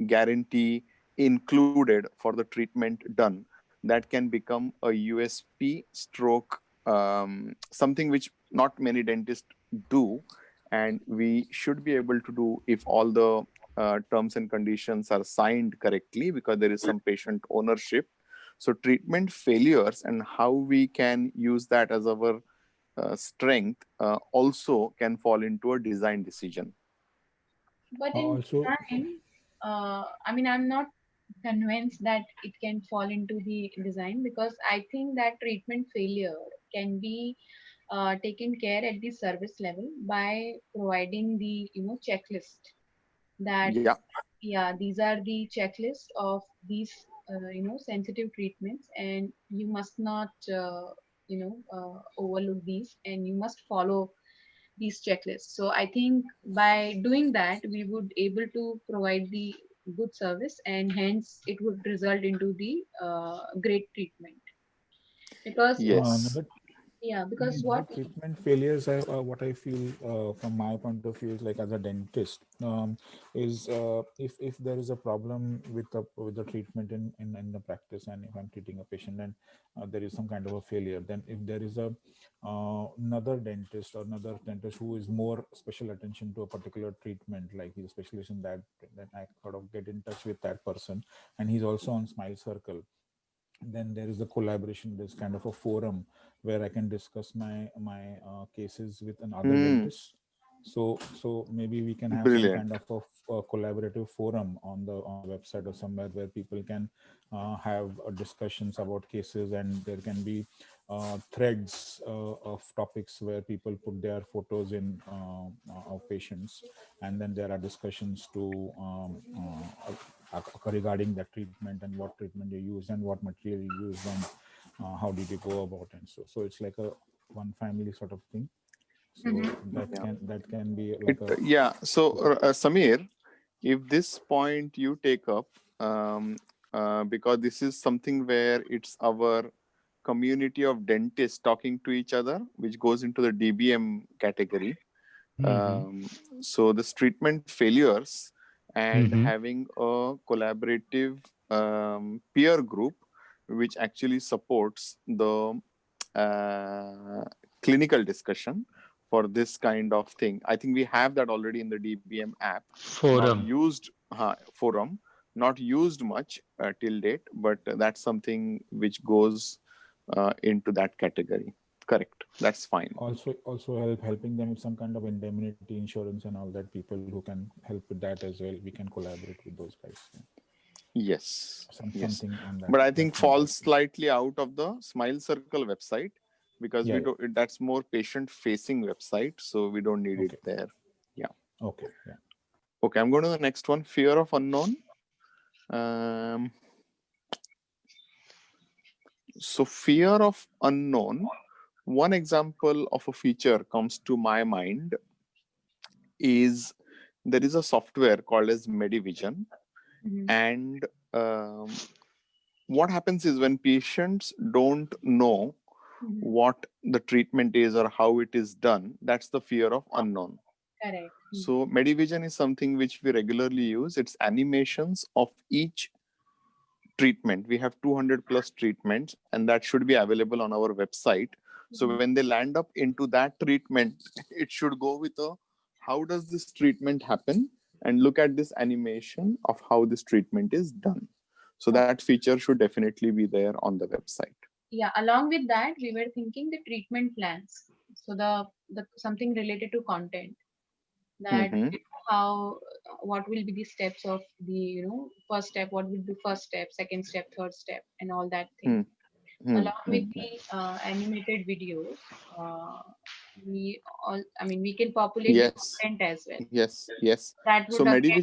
guarantee included for the treatment done, that can become a USP stroke, something which not many dentists do, and we should be able to do if all the terms and conditions are signed correctly, because there is some patient ownership. So treatment failures and how we can use that as our strength also can fall into a design decision. But in Also, design, I mean, I'm not convinced that it can fall into the design, because I think that treatment failure can be taken care at the service level by providing the checklist, that Yeah. yeah, these are the checklist of these sensitive treatments, and you must not overlook these, and you must follow these checklists. So I think by doing that, we would able to provide the good service, and hence it would result into the great treatment. Because Yes. another yeah, because another what treatment failures, what I feel from my point of view is like as a dentist, is if there is a problem with the treatment in the practice, and if I'm treating a patient and there is some kind of a failure, then if there is a another dentist or another dentist who is more special attention to a particular treatment, like he's a specialist in that, then I sort of get in touch with that person, and he's also on Smile Circle. Then there is a collaboration, there's kind of a forum where I can discuss my cases with another Hmm. dentist. So maybe we can have some Brilliant. kind of a collaborative forum on the website or somewhere where people can have discussions about cases, and there can be threads of topics where people put their photos in of patients, and then there are discussions to regarding that treatment and what treatment you use and what material you use, and how did you go about it. So it's like a one family sort of thing. Mhm. So that can be like It, a yeah. So, Samir, if this point you take up, because this is something where it's our community of dentists talking to each other, which goes into the DBM category. Mm-hmm. So, this treatment failures and Mm-hmm. having a collaborative peer group, which actually supports the uh, clinical discussion for this kind of thing. I think we have that already in the DBM app, not Forum. used forum, not used much till date, but that's something which goes into that category. Correct. That's fine. also helping them with some kind of indemnity insurance and all that, people who can help with that as well, we can collaborate with those guys. Yeah. Yes. Yes. Something on But I that think front falls as well. slightly out of the Smile Circle website, because Yeah, we yeah. don't, that's more patient facing website, so we don't need it Okay. there. Yeah. Okay. Yeah. Okay, I'm going to the next one, fear of unknown. Um, so fear of unknown, one example of a feature comes to my mind is there is a software called as Medivision, Mhm. and um, what happens is when patients don't know Mhm. what the treatment is or how it is done, that's the fear of unknown. Correct. Mhm. So Medivision is something which we regularly use. It's animations of each treatment. We have 200+ treatments, and that should be available on our website. So Mhm. when they land up into that treatment, it should go with a how does this treatment happen, and look at this animation of how this treatment is done. So Okay. that feature should definitely be there on the website. Yeah, along with that, we were thinking the treatment plans. So the something related to content, that Mm-hmm. how what will be the steps of the first step, what will be first step, second step, third step, and all that thing. Hmm. Hmm. Along Hmm. with the animated videos, uh, we can populate the Yes. content as well. Yes. Yes. That So would get.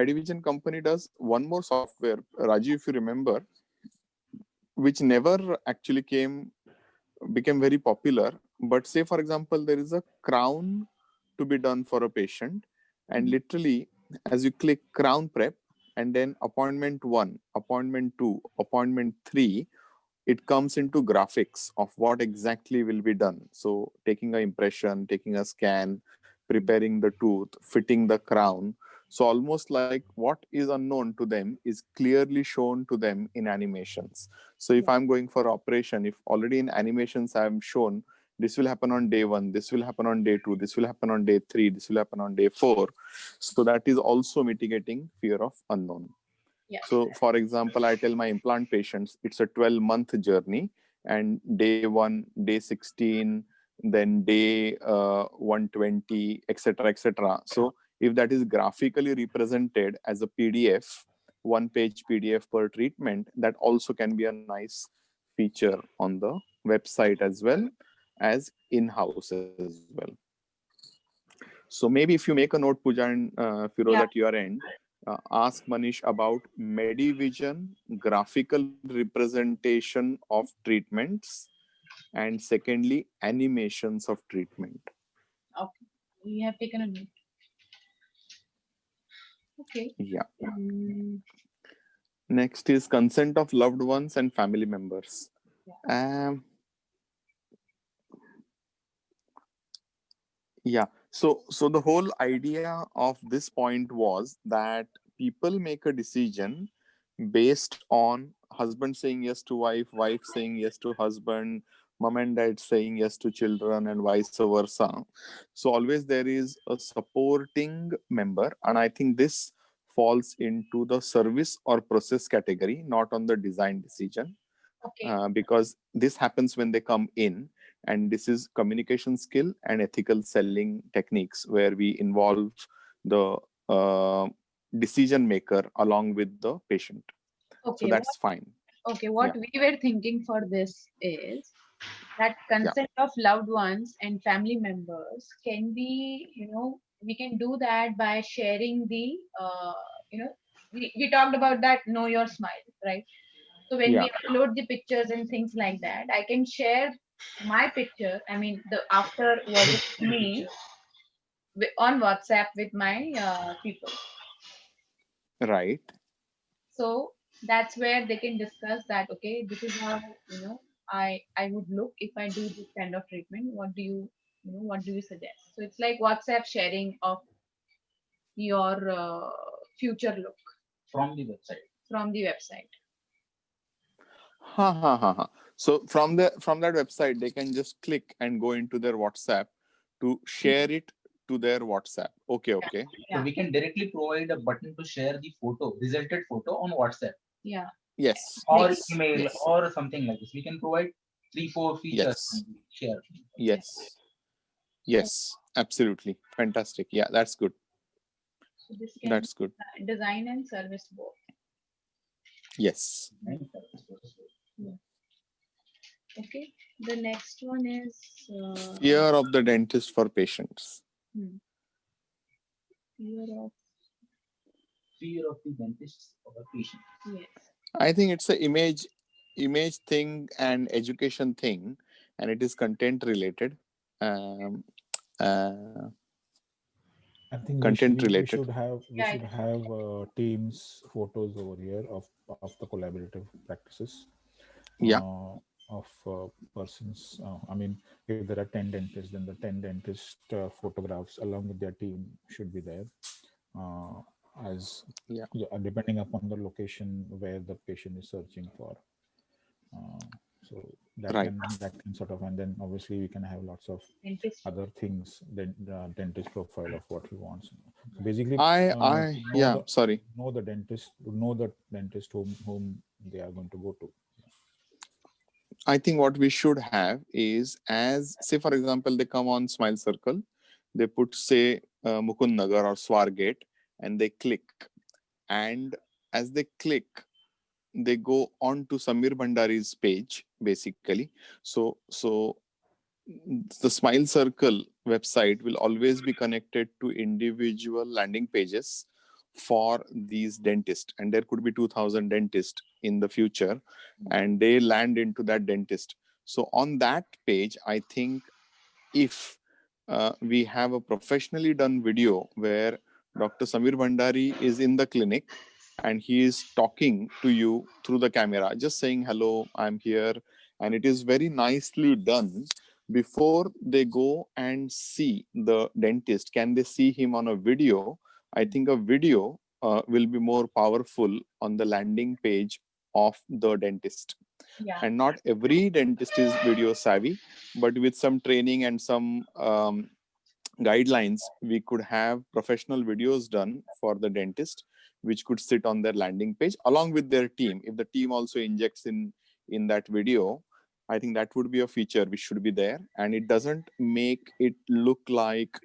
Medivision company does one more software, Rajiv, if you remember, which never actually became very popular. But say, for example, there is a crown to be done for a patient, and Mhm. literally, as you click crown prep, and then appointment 1, appointment 2, appointment 3, it comes into graphics of what exactly will be done. So taking a impression, taking a scan, preparing the tooth, fitting the crown. So almost like what is unknown to them is clearly shown to them in animations. So if I'm going for operation, if already in animations I'm shown this will happen on day 1, this will happen on day 2, this will happen on day 3, this will happen on day 4. So that is also mitigating fear of unknown. Yeah. So, for example, I tell my implant patients it's a 12-month journey, and day 1, day 16, then day 120, etc., etc. So, if that is graphically represented as a PDF, one page PDF per treatment, that also can be a nice feature on the website as well as in-house as well. So maybe if you make a note, Pooja and Firoz, at Yeah. your end, ask Manish about Medivision graphical representation of treatments, and secondly, animations of treatment. Okay. We have taken a note. Okay. Yeah. Mm, Next is consent of loved ones and family members. yeah. Um, Yeah. So the whole idea of this point was that people make a decision based on husband saying yes to wife, wife saying yes to husband, mom and dad saying yes to children, and vice versa. So always there is a supporting member, and I think this falls into the service or process category, not on the design decision, Okay. because this happens when they come in, and this is communication skill and ethical selling techniques where we involve the uh, decision maker along with the patient. So Okay. that's fine. What Yeah. we were thinking for this is that Yeah. consent of loved ones and family members can be, we can do that by sharing the, you know, we talked about that know your smile, right? So when Yeah. we upload the pictures and things like that, I can share my picture, I mean, the after version of me on WhatsApp with my people. Right. So that's where they can discuss that, okay, this is how, I would look if I do this kind of treatment. What do what do you suggest? So it's like WhatsApp sharing of your future look from the website. from the website. Ha ha ha ha. So from that website, they can just click and go into their WhatsApp to share it to their WhatsApp. Okay. Okay. So Yeah. we can directly provide a button to share the photo, resulted photo on WhatsApp Yeah. Yes. or Yes. email Yes. or something like this. We can provide 3, 4 features Yes. and share. Yeah. Yes. Yes. Absolutely. Fantastic. Yeah, that's good. So this can That's good. be design and service both. Yes. Yeah. Okay. The next one is Fear of the dentist for patients. hmm, fear of Fear of the dentists of a patient. yes. I think it's a image thing and education thing, and it is content related. Um, uh, I think content related. we Yeah. should have teams photos over here of the collaborative practices Yeah. of persons. I mean, if there are 10 dentists, then the 10 dentist photographs along with their team should be there. Uh, as Yeah. yeah, depending upon the location where the patient is searching for. So Right. that can sort of, and then obviously we can have lots of Dentist. other things, then the dentist profile of what he wants. So basically, I yeah. Sorry. know the dentist whom they are going to go to. I think what we should have is, as say for example, they come on Smile Circle, they put say Mukund Nagar or Swargate, and they click. And as they click, they go on to Samir Bhandari's page, basically. So the Smile Circle website will always be connected to individual landing pages for these dentists, and there could be 2000 dentists in the future, and they land into that dentist. So on that page, I think if we have a professionally done video where Dr. Samir Bhandari is in the clinic and he is talking to you through the camera, just saying, hello, I'm here. And it is very nicely done. Before they go and see the dentist, can they see him on a video? I think a video will be more powerful on the landing page of the dentist. Yeah. And not every dentist is video savvy, but with some training and some guidelines, we could have professional videos done for the dentist, which could sit on their landing page along with their team. If the team also injects in that video, I think that would be a feature which should be there, and it doesn't make it look like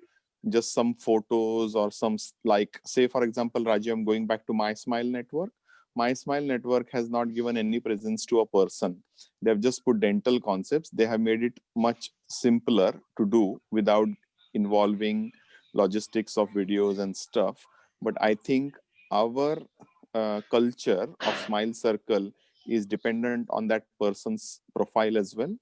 just some photos or some, like, say for example, Rajiv, I'm going back to My Smile Network. My Smile Network has not given any presence to a person. They have just put dental concepts. They have made it much simpler to do without involving logistics of videos and stuff. But I think our culture of Smile Circle is dependent on that person's profile as well.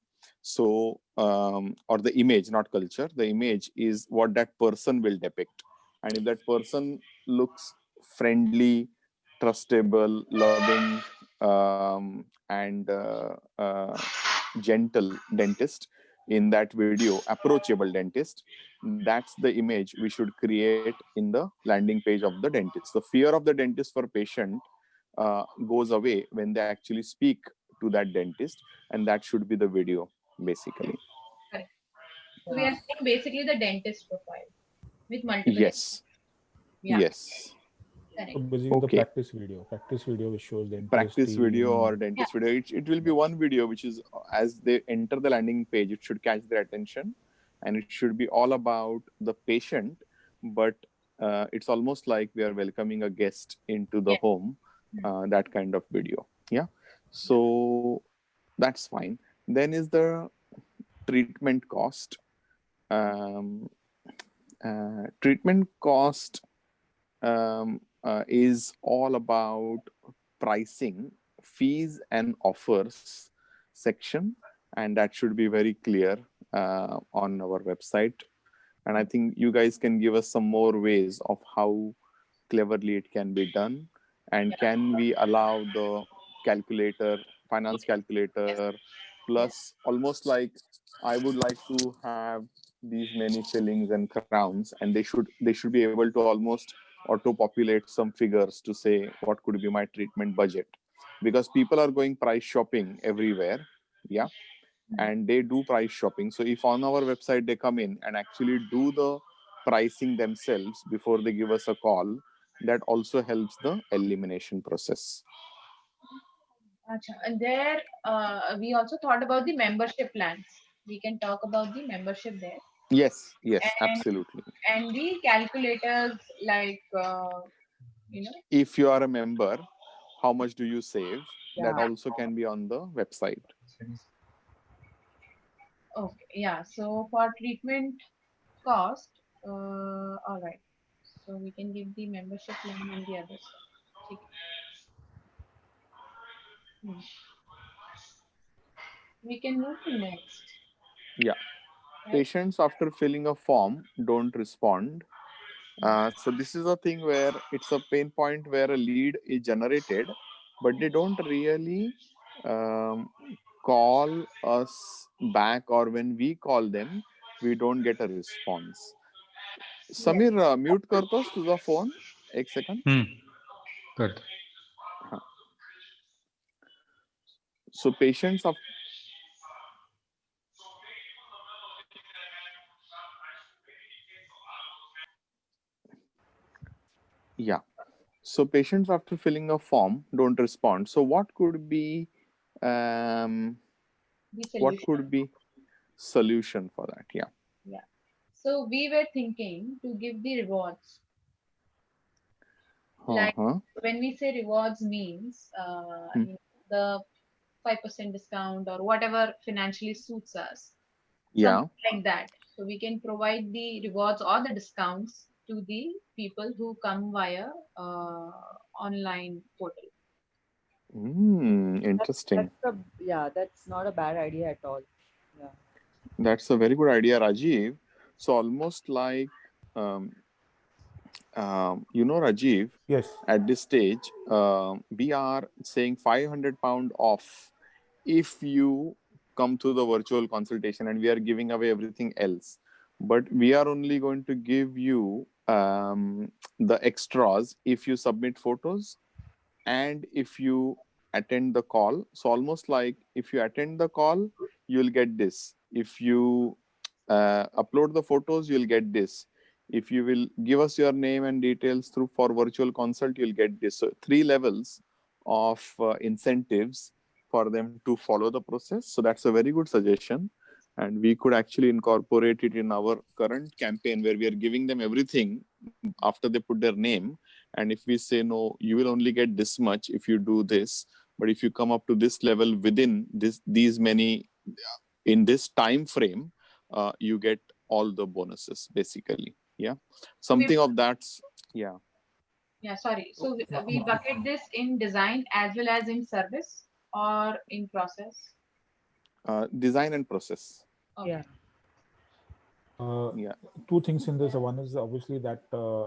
So or the image, not culture, the image is what that person will depict. And if that person looks friendly, trustable, loving, and gentle dentist in that video, approachable dentist, that's the image we should create in the landing page of the dentist. The fear of the dentist for patient goes away when they actually speak to that dentist, and that should be the video, basically. Correct. So we are saying basically the dentist profile with multiple. Yes. Yeah. Yes. Correct. So basically, the Okay. practice video which shows the Practice video or team. dentist video, it will be one video which is, as they enter the landing page, it should catch their attention, and it should be all about the patient, but it's almost like we are welcoming a guest into the home, that kind of video. Yeah. So that's fine. Then is the treatment cost. um, Treatment cost is all about pricing, fees and offers section, and that should be very clear on our website. And I think you guys can give us some more ways of how cleverly it can be done, and can we allow the calculator, finance calculator, plus almost like, I would like to have these many shillings and crowns, and they should be able to almost auto populate some figures to say what could be my treatment budget, because people are going price shopping everywhere. Yeah. And they do price shopping. So if on our website they come in and actually do the pricing themselves before they give us a call, that also helps the elimination process. Acha. And there, we also thought about the membership plans. We can talk about the membership there, Yes, and absolutely. the calculators, like If you are a member, how much do you save? That Yeah. also can be on the website. Okay, yeah. So for treatment cost, all right. So we can give the membership plan and the other stuff. Okay. We can move to next. Yeah. Right? Patients after filling a form don't respond. So this is a thing where it's a pain point where a lead is generated, but they don't really um, call us back, or when we call them, we don't get a response. Yes. Samir, mute करतोस तुझा phone एक second. करतो. हाँ. So patients of yeah. So patients after filling a form don't respond. So what could be The what solution. could be solution for that? Yeah. Yeah. So we were thinking to give the rewards. Like Uh-huh. when we say rewards means the 5% discount or whatever financially suits us, Yeah. something like that. So we can provide the rewards or the discounts to the people who come via online portal. Interesting. That's not a bad idea at all. Yeah. That's a very good idea, Rajiv. So almost like, um, Rajiv, Yes. at this stage, we are saying £500 off if you come to the virtual consultation, and we are giving away everything else. But we are only going to give you the extras if you submit photos and if you attend the call. So almost like if you attend the call, you'll get this. If you upload the photos, you'll get this. If you will give us your name and details through for virtual consult, you'll get this. So three levels of incentives for them to follow the process. So that's a very good suggestion, and we could actually incorporate it in our current campaign where we are giving them everything after they put their name. And if we say no, you will only get this much if you do this, but if you come up to this level within these many in this time frame, you get all the bonuses basically. Yeah, So we, something of that. Yeah. yeah, sorry. So Ma- we ma- bucket this in design as well as in service or in process. Design and process. Yeah. Okay. Uh, Yeah. Two things in this. One is obviously that,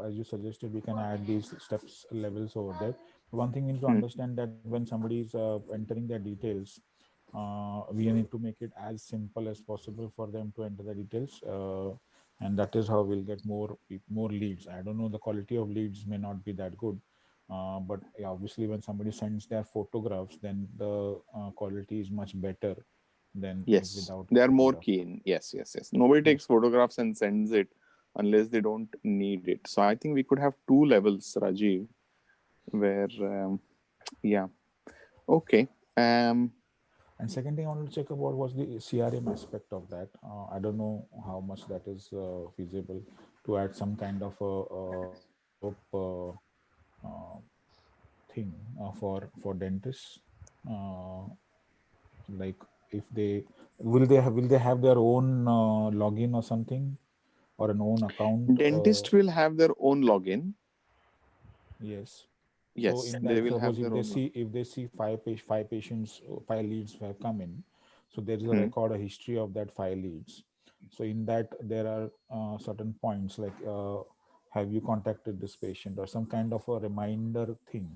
as you suggested, we can add these steps levels over there. One thing we need to Hmm. understand that when somebody is entering their details, we need to make it as simple as possible for them to enter the details, and that is how we'll get more leads. I don't know, the quality of leads may not be that good, but yeah, obviously when somebody sends their photographs, then the quality is much better than if Yes, without they are more photograph. keen. Yes, yes, yes. Nobody Yes. takes photographs and sends it unless they don't need it. So I think we could have two levels, Rajiv, where yeah. Okay. Um. And second thing I wanted to check about was the CRM aspect of that. I don't know how much that is feasible to add some kind of a follow-up uh, thing for dentists. Uh, like if they will they have their own login or something, or an own account? Dentist will have their own login. Yes. So Yes, in they that, will have suppose their own. if they see five patients, 5 leads have come in, so there is a Hmm. record, a history of that 5 leads. So in that there are certain points like, have you contacted this patient, or some kind of a reminder thing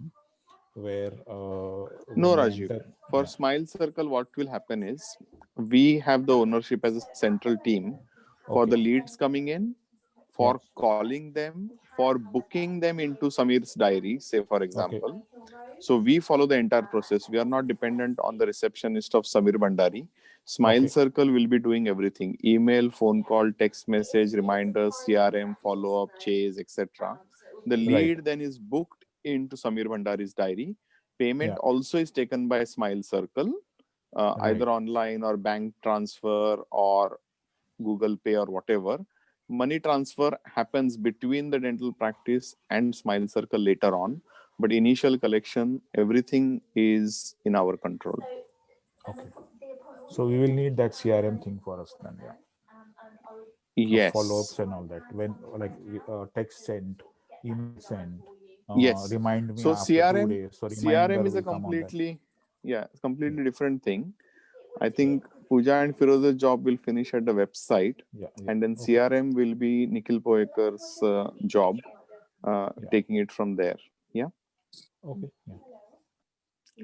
where No, when they Rajiv. enter. For Yeah. Smile Circle, what will happen is we have the ownership as a central team for the Okay. leads coming in, Yeah. for calling them, for booking them into Samir's diary, say for Okay. example. So we follow the entire process. We are not dependent on the receptionist of Samir Bhandari. Smile Okay. Circle will be doing everything: email, phone call, text message, reminders, CRM, follow up, chase, etc. The Right. lead then is booked into Samir Bhandari's diary. Payment Yeah. also is taken by Smile Circle, Right. either online or bank transfer or Google Pay or whatever. Money transfer happens between the dental practice and Smile Circle later on, but initial collection, everything is in our control. Okay. So we will need that CRM thing for us then. Yeah. Of follow-ups Yes, and all that, when like text sent, email sent, yes. remind me So after two CRM, days so reminder CRM is a will come on that. completely, yeah, Yeah. completely different thing. I think Pooja and Firoz's job will finish at the website, Yeah. Yeah. and then Okay. CRM will be Nikhil Poekar's job, Yeah. taking it from there. Yeah, Okay. Yeah.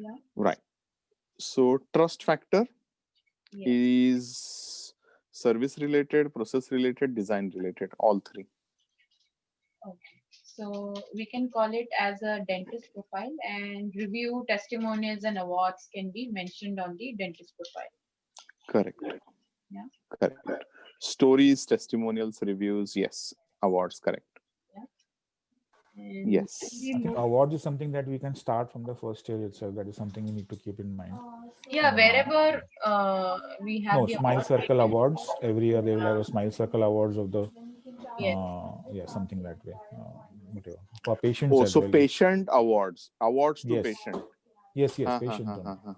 Yeah. right. So trust factor Yes. is service related, process related, design related, all three. Okay. So we can call it as a dentist profile, and review testimonials and awards can be mentioned on the dentist profile. Correct. Yeah. Correct. Stories, testimonials, reviews, yes. Awards, correct. Yeah. And when Yes. we I think move, awards is something that we can start from the first stage itself. That is something we need to keep in mind. yeah, uh, wherever we have no, the Smile award, we Circle can. awards every year, they will have a Smile Circle awards of the Yes. Yeah, something that way. Whatever for patients Oh, as so well. patient awards to Yes, patient. yes, Ha ha patients ha only. ha ha ha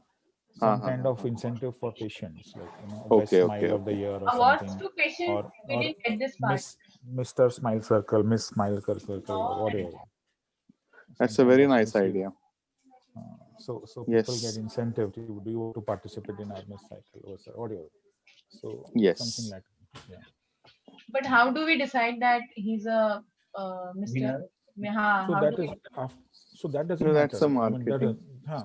Some ha kind ha. of incentive for patients, like best Okay, okay, smile of the okay. year or Awards something, to patient. We or didn't get this part. Miss Mr. Smile Circle, Miss Smile Circle, or No, I whatever. didn't. Some That's a kind very of nice miss you. idea. So people get Yes, incentive to do you want to participate in our miss cycle or whatever. So something yes. like, yeah. But how do we decide that he's a Mr. Winner. So How do that we? is so that doesn't No, that's a matter. I mean, marketing.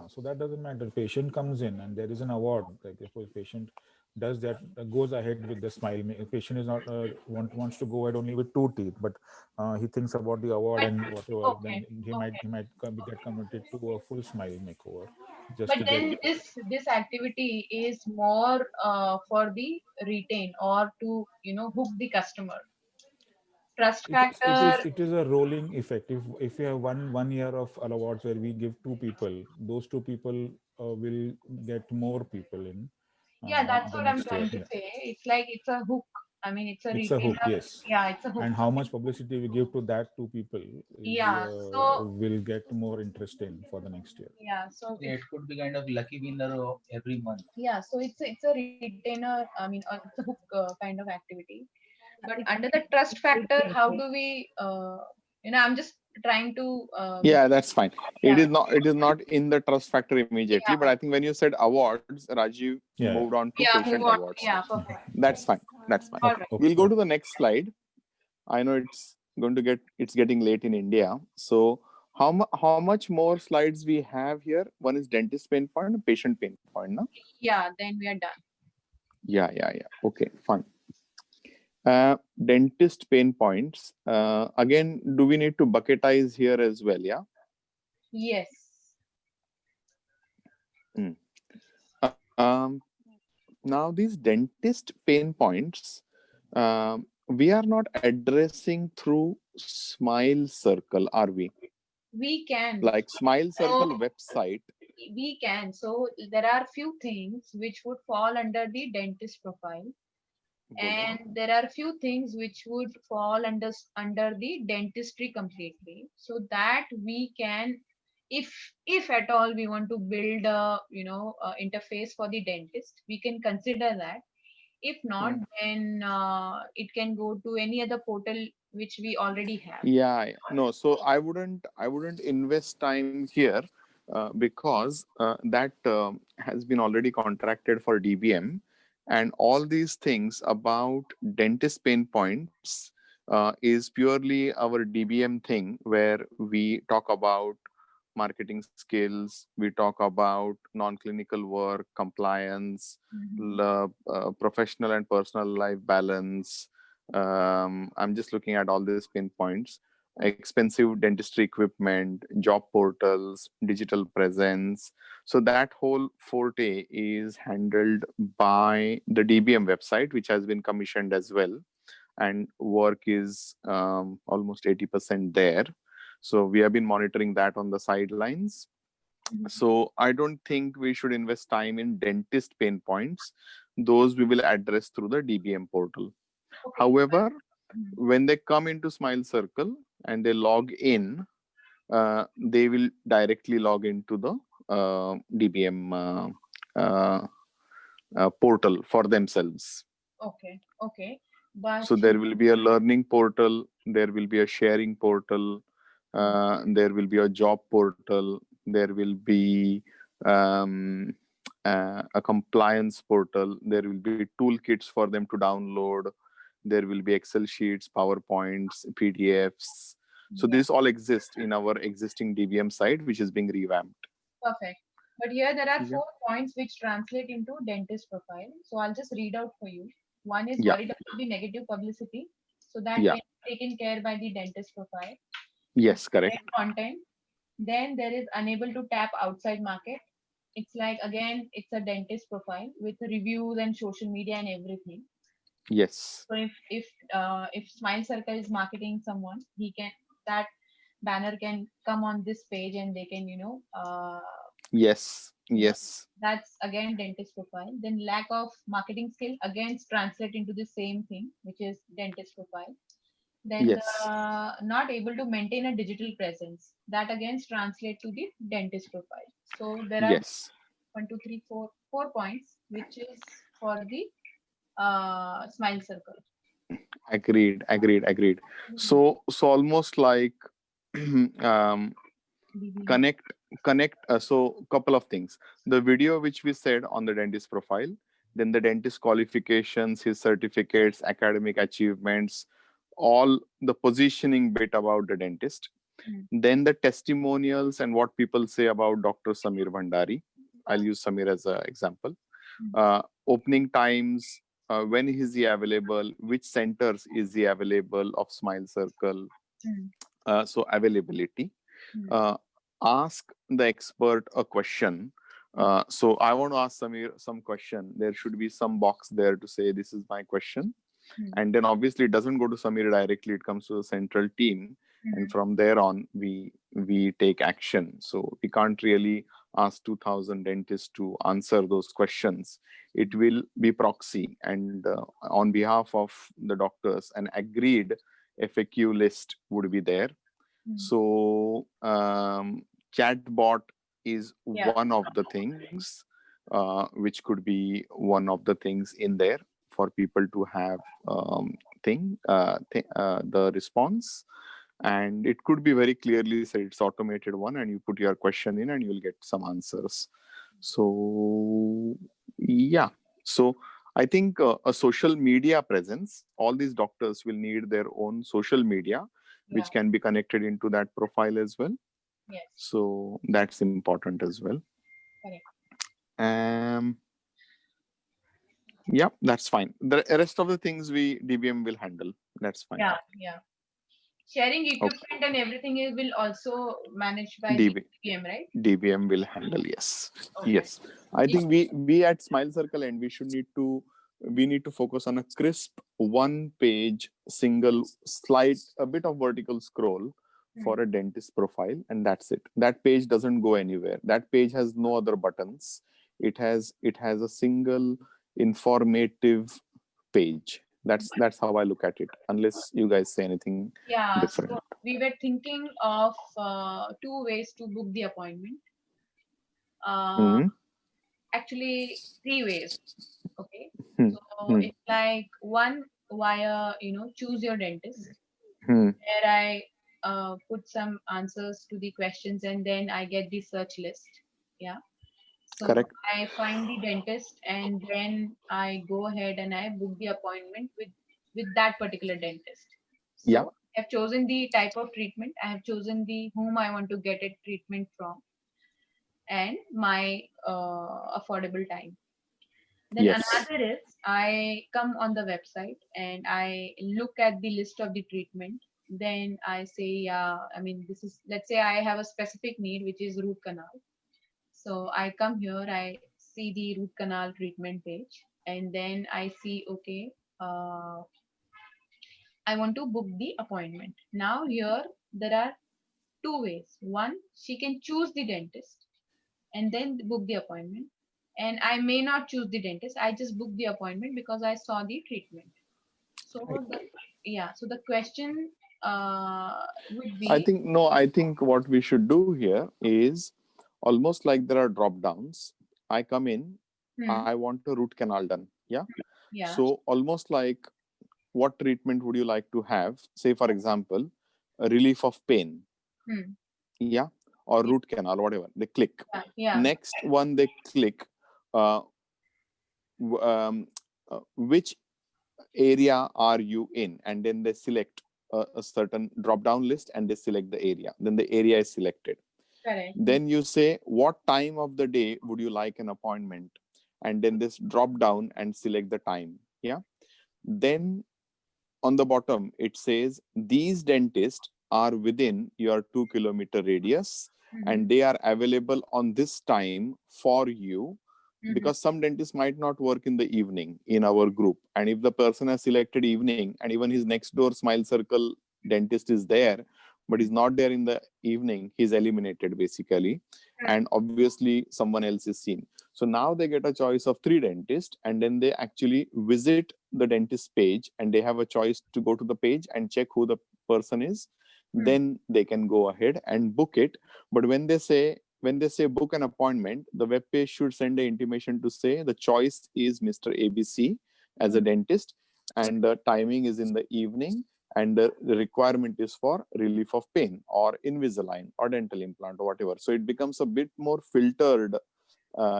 so that doesn't matter. Patient comes in and there is an award. Like if a patient does that, goes ahead with the smile. Patient is not wants to go ahead only with two teeth, but he thinks about the award But and whatever. Then okay, he might get converted to a full smile makeover, just but to get. then this activity is more for the retain or to hook the customer. Trust factor. It is a rolling effect. If we have one year of awards where we give two people, those two people will get more people in Yeah, that's the what I'm next year. trying to Yeah, say. It's like it's a hook. I mean, it's a it's a hook, retainer. yes. Yeah, it's a hook. And how much publicity we give to that two people is Yeah. So will get more interest in for the next year. yeah. So Yeah, it could be kind of lucky winner of every month. yeah. So it's a retainer. I mean, it's a hook kind of activity. But under the trust factor, how do we? I'm just trying to. Yeah, that's fine. Yeah. It is not in the trust factor immediately, but Yeah. I think when you said awards, Rajiv Yeah, moved on to Yeah. patient Move on. awards. Yeah. yeah. Perfect. That's fine. That's fine. All Okay, right. okay, We'll go to okay. the next slide. I know it's getting late in India. So how much more slides we have here? One is dentist pain point, patient pain point, no? Yeah. Then we are done. Yeah. Okay, fine. Dentist pain points. Again, do we need to bucketize here as well? Yeah. Yes. Hmm. Um, Now these dentist pain points, we are not addressing through Smile Circle, are we? We can. Like Smile So Circle website. we can. So there are few things which would fall under the dentist profile, Bolo. and there are few things which would fall under the dentistry completely. So that we can, if at all we want to build a interface for the dentist, we can consider that. If not, Hmm. then it can go to any other portal which we already have. Yeah. No. So I wouldn't invest time here because that has been already contracted for DBM, and all these things about dentist pain points is purely our DBM thing where we talk about marketing skills, we talk about non-clinical work, compliance, Mhm. professional and personal life balance. I'm just looking at all these pinpoints: expensive dentistry equipment, job portals, digital presence. So that whole forte is handled by the DBM website, which has been commissioned as well, and work is almost 80% there. So we have been monitoring that on the sidelines. Mhm. So I don't think we should invest time in dentist pain points. Those we will address through the DBM portal. Okay. However, Mhm. when they come into Smile Circle and they log in, they will directly log into the DBM portal for themselves. Okay. Okay. But So there will be a learning portal, there will be a sharing portal, there will be a job portal, there will be um, a compliance portal, there will be toolkits for them to download, there will be Excel sheets, PowerPoints, PDFs. So yeah, this all exists in our existing DBM site, which is being revamped. perfect. But here there are Yeah. 4 points which translate into dentist profile. So I'll just read out for you. One is Yeah. worried about the negative publicity. So that Yeah. can be taken care by the dentist profile. Yes, correct. Great content. Then there is unable to tap outside market. It's like again, it's a dentist profile with reviews and social media and everything. Yes. So if Smile Circle is marketing someone, he can that banner can come on this page and they can Yes. you know Yes. that's again dentist profile. Then lack of marketing skill again translate into the same thing, which is dentist profile. Then Yes. the not able to maintain a digital presence. That again translate to the dentist profile. So there are Yes. 4 points, which is for the smile circle. Agreed. Agreed. Agreed. So almost like um, DBM. connect so couple of things, the video which we said on the dentist profile, then the dentist qualifications, his certificates, academic achievements, all the positioning bit about the dentist, Hmm. then the testimonials and what people say about Dr. Samir Bhandari. I'll Yeah. use Samir as an example. Hmm. Opening times, when is he available, which centers is he available of Smile Circle, Hmm. so availability. Hmm. uh, Ask the expert a question. Hmm. So I want to ask Samir some question. There should be some box there to say this is my question, Hmm. and then obviously it doesn't go to Samir directly. It comes to the central team, and Hmm. from there on we take action. So we can't really ask 2,000 dentists to answer those questions. It will be proxy, and on behalf of the doctors, an agreed FAQ list would be there. Hmm. So chatbot is Yeah. one of the things, which could be one of the things in there for people to have the response, and it could be very clearly said it's automated one, and you put your question in and you'll get some answers. So yeah, so I think a social media presence, all these doctors will need their own social media Yeah. which can be connected into that profile as well. Yes. So that's important as well. Correct. Um, yeah, that's fine. The rest of the things we DBM will handle. That's fine. Yeah. Yeah. Sharing Okay. equipment and everything will also managed by the DB, PM, right? DBM will handle. Yes. Okay. Yes. I If- think we at Smile Circle and we need to focus on a crisp one page single slide, a bit of vertical scroll Hmm. for a dentist profile, and that's it. That page doesn't go anywhere. That page has no other buttons. It has a single informative page. That's how I look at it, unless you guys say anything Yeah. different. So we were thinking of 2 ways to book the appointment. Uh, Hmm. Actually, 3 ways. Okay. Hmm. So Hmm. it's like one via, choose your dentist, Hmm. where I put some answers to the questions and then I get the search list. Yeah. So Correct. I find the dentist and then I go ahead and I book the appointment with that particular dentist. Yeah. So I have chosen the type of treatment. I have chosen the whom I want to get a treatment from and my affordable time. Then Yes. another is I come on the website and I look at the list of the treatment. Then I say, yeah, I mean, this is, let's say I have a specific need, which is root canal. So I come here, I see the root canal treatment page, and then I see, okay, uh, I want to book the appointment. Now here there are 2 ways. One, she can choose the dentist and then book the appointment. And I may not choose the dentist. I just book the appointment because I saw the treatment. So Right. so the question would I be, think no. I think what we should do here is almost like there are drop downs. I come in. hmm, I want a root canal done. Yeah. yeah, So almost like what treatment would you like to have? Say for example, a relief of pain. hmm, Yeah. Or yeah, root canal, whatever. They click. yeah, yeah, Next one they click. Uh, which area are you in, and then they select a certain drop down list and they select the area, then the area is selected. correct. Then you say what time of the day would you like an appointment, and then this drop down and select the time. Yeah. Then on the bottom it says these dentists are within your 2 kilometer radius Mm-hmm, and they are available on this time for you, mm-hmm, because some dentists might not work in the evening in our group, and if the person has selected evening and even his next door Smile Circle dentist is there but is not there in the evening, he's eliminated basically, correct. and obviously someone else is seen. So now they get a choice of 3 dentists, and then they actually visit the dentist page and they have a choice to go to the page and check who the person is, then they can go ahead and book it. But when they say book an appointment, the web page should send an intimation to say the choice is Mr. ABC as a dentist, and the timing is in the evening, and the requirement is for relief of pain or Invisalign or dental implant or whatever. So it becomes a bit more filtered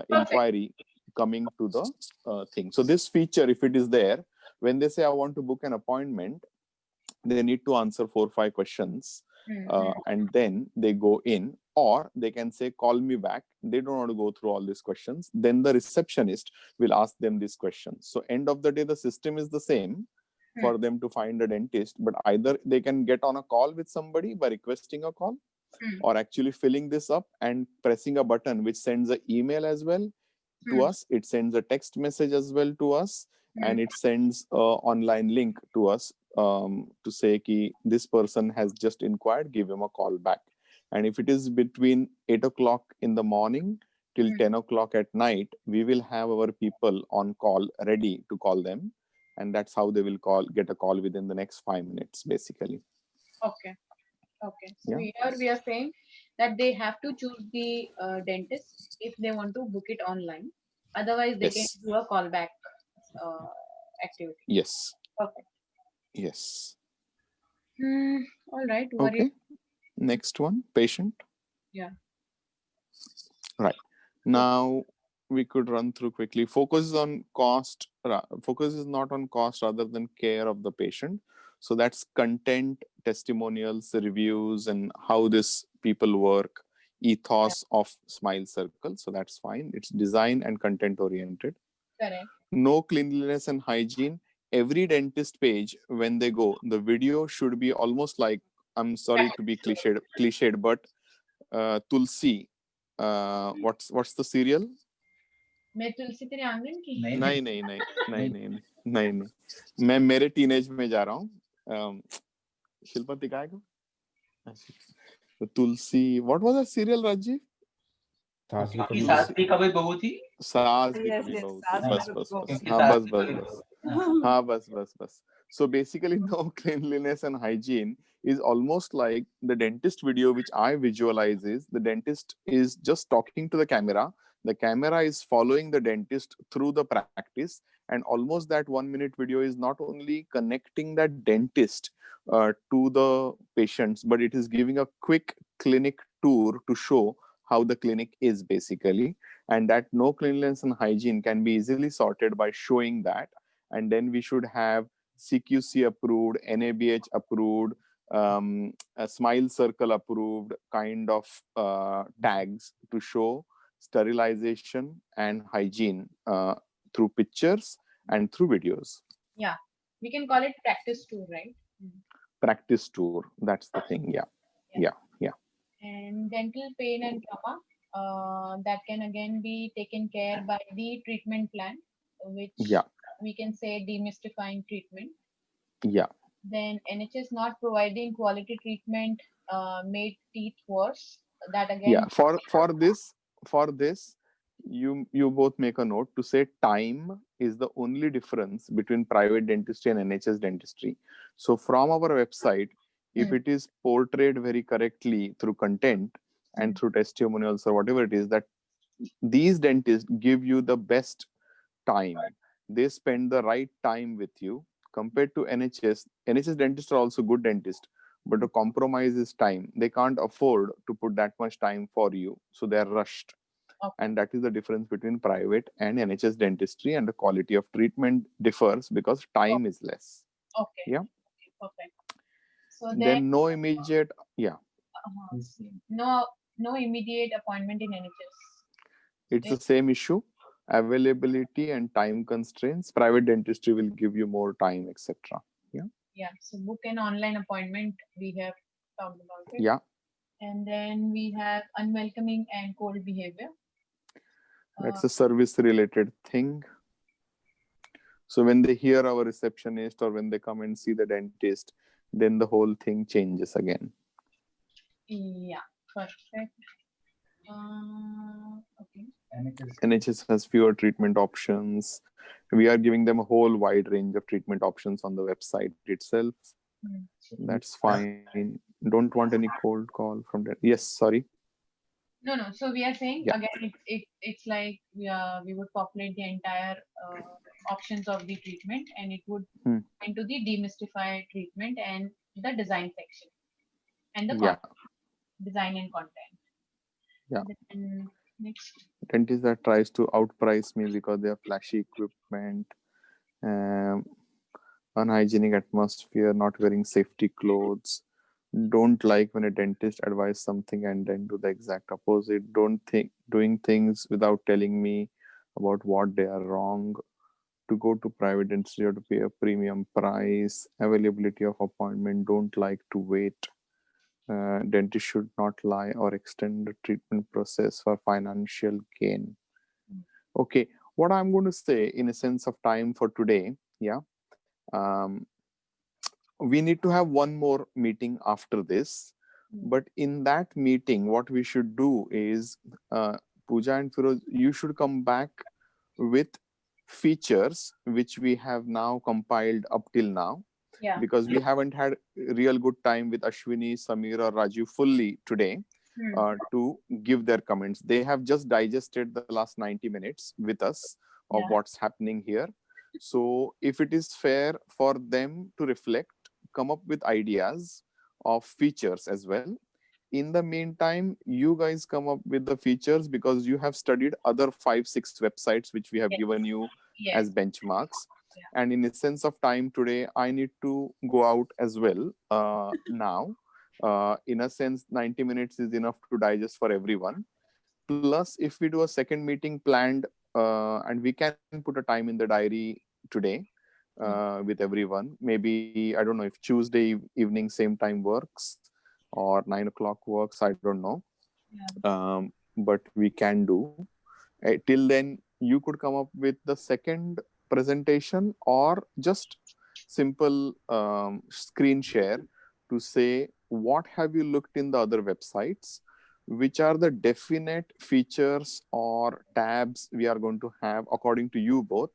inquiry coming to the thing. So this feature, if it is there, when they say I want to book an appointment, they need to answer 4-5 questions, and then they go in, or they can say call me back. They don't want to go through all these questions. Then the receptionist will ask them these questions. So end of the day, the system is the same for them to find a dentist, but either they can get on a call with somebody by requesting a call, or actually filling this up and pressing a button which sends an email as well to us. It sends a text message as well to us, and it sends a online link to us to say ki this person has just inquired, give him a call back. And if it is between 8 o'clock in the morning till 10 o'clock at night, we will have our people on call ready to call them, and that's how they will get a call within the next 5 minutes basically. Okay. So here we are saying that they have to choose the dentist if they want to book it online. Otherwise, they can do a callback activity. Yes. Okay. Yes. All right. Okay. Next one, patient. Yeah. Right. Now we could run through quickly. Focus is on cost. Focus is not on cost rather than care of the patient. So that's content, testimonials, reviews, and how this people work, ethos of Smile Circle. So that's fine. It's design and content oriented. Correct. No cleanliness and hygiene. Every dentist page, when they go, the video should be almost like, I'm sorry to be cliched, but Tulsi. What's the serial? मैं तुलसी तेरे आंगन की नहीं नहीं नहीं नहीं नहीं नहीं नहीं मैं मेरे टीनेज में जा रहा हूँ. शिल्पा दिखाएगा तुलसी. What was that serial, Rajiv? सास भी कभी सास भी कभी बहू थी. सास भी कभी बहू थी. बस बस बस. हाँ बस बस बस. हाँ बस बस बस. So basically, no cleanliness and hygiene is almost like the dentist video, which I visualize is the dentist is just talking to the camera. The camera is following the dentist through the practice, and almost that 1 minute video is not only connecting that dentist to the patients, but it is giving a quick clinic tour to show how the clinic is basically, and that no cleanliness and hygiene can be easily sorted by showing that. And then we should have CQC approved, NABH approved, a Smile Circle approved kind of tags to show sterilization and hygiene through pictures and through videos. Yeah, we can call it practice tour, right? Practice tour, that's the thing. Yeah. And dental pain and trauma, that can again be taken care by the treatment plan, which we can say demystifying treatment. Yeah. Then NHS not providing quality treatment made teeth worse. That again. Yeah. For this, you both make a note to say time is the only difference between private dentistry and NHS dentistry. So from our website, if it is portrayed very correctly through content and through testimonials or whatever it is, that these dentists give you the best time. They spend the right time with you compared to NHS. NHS dentists are also good dentists, but the compromise is time. They can't afford to put that much time for you, so they're rushed. Okay. And that is the difference between private and NHS dentistry, and the quality of treatment differs because time is less. Okay. Yeah. Perfect. So then no immediate, no immediate appointment in NHS. It's the same issue. Availability and time constraints. Private dentistry will give you more time, etc. Yeah. So book an online appointment. We have talked about it. Yeah. And then we have unwelcoming and cold behavior. That's a service-related thing. So when they hear our receptionist or when they come and see the dentist, then the whole thing changes again. Yeah, perfect. Okay. NHS has fewer treatment options. We are giving them a whole wide range of treatment options on the website itself. Hmm. That's fine. Don't want any cold call from that. Yes, sorry. No, no. So we are saying Yeah. again, it's like we would populate the entire options of the treatment, and it would Hmm. into the demystify treatment and the design section and the Yeah. design and content. Yeah. Then next, Dentist that tries to outprice me because they have flashy equipment, um, unhygienic atmosphere, not wearing safety clothes. Don't like when a dentist advise something and then do the exact opposite. Don't think doing things without telling me about what they are wrong. To go to private dentist, you have to pay a premium price. Availability of appointment. Don't like to wait. Dentist should not lie or extend the treatment process for financial gain. Okay, what I'm going to say in a sense of time for today, yeah, um, we need to have one more meeting after this. But in that meeting, what we should do is, Pooja and Firoz, you should come back with features which we have now compiled up till now, yeah. because we haven't had real good time with Ashwini, Samir, or Raju fully today Hmm. to give their comments. They have just digested the last 90 minutes with us of Yeah. what's happening here. So, if it is fair for them to reflect, come up with ideas of features as well. In the meantime, you guys come up with the features because you have studied other 5 6 websites which we have Yes. given you Yes. as benchmarks. Yeah. And in a sense of time today, I need to go out as well now. In a sense, 90 minutes is enough to digest for everyone. Plus, if we do a second meeting planned, and we can put a time in the diary today with everyone. Maybe, I don't know if Tuesday evening, same time works, or 9 o'clock works. I don't know. Yeah. But we can do. Till then, you could come up with the second presentation or just simple screen share to say what have you looked in the other websites, which are the definite features or tabs we are going to have according to you both,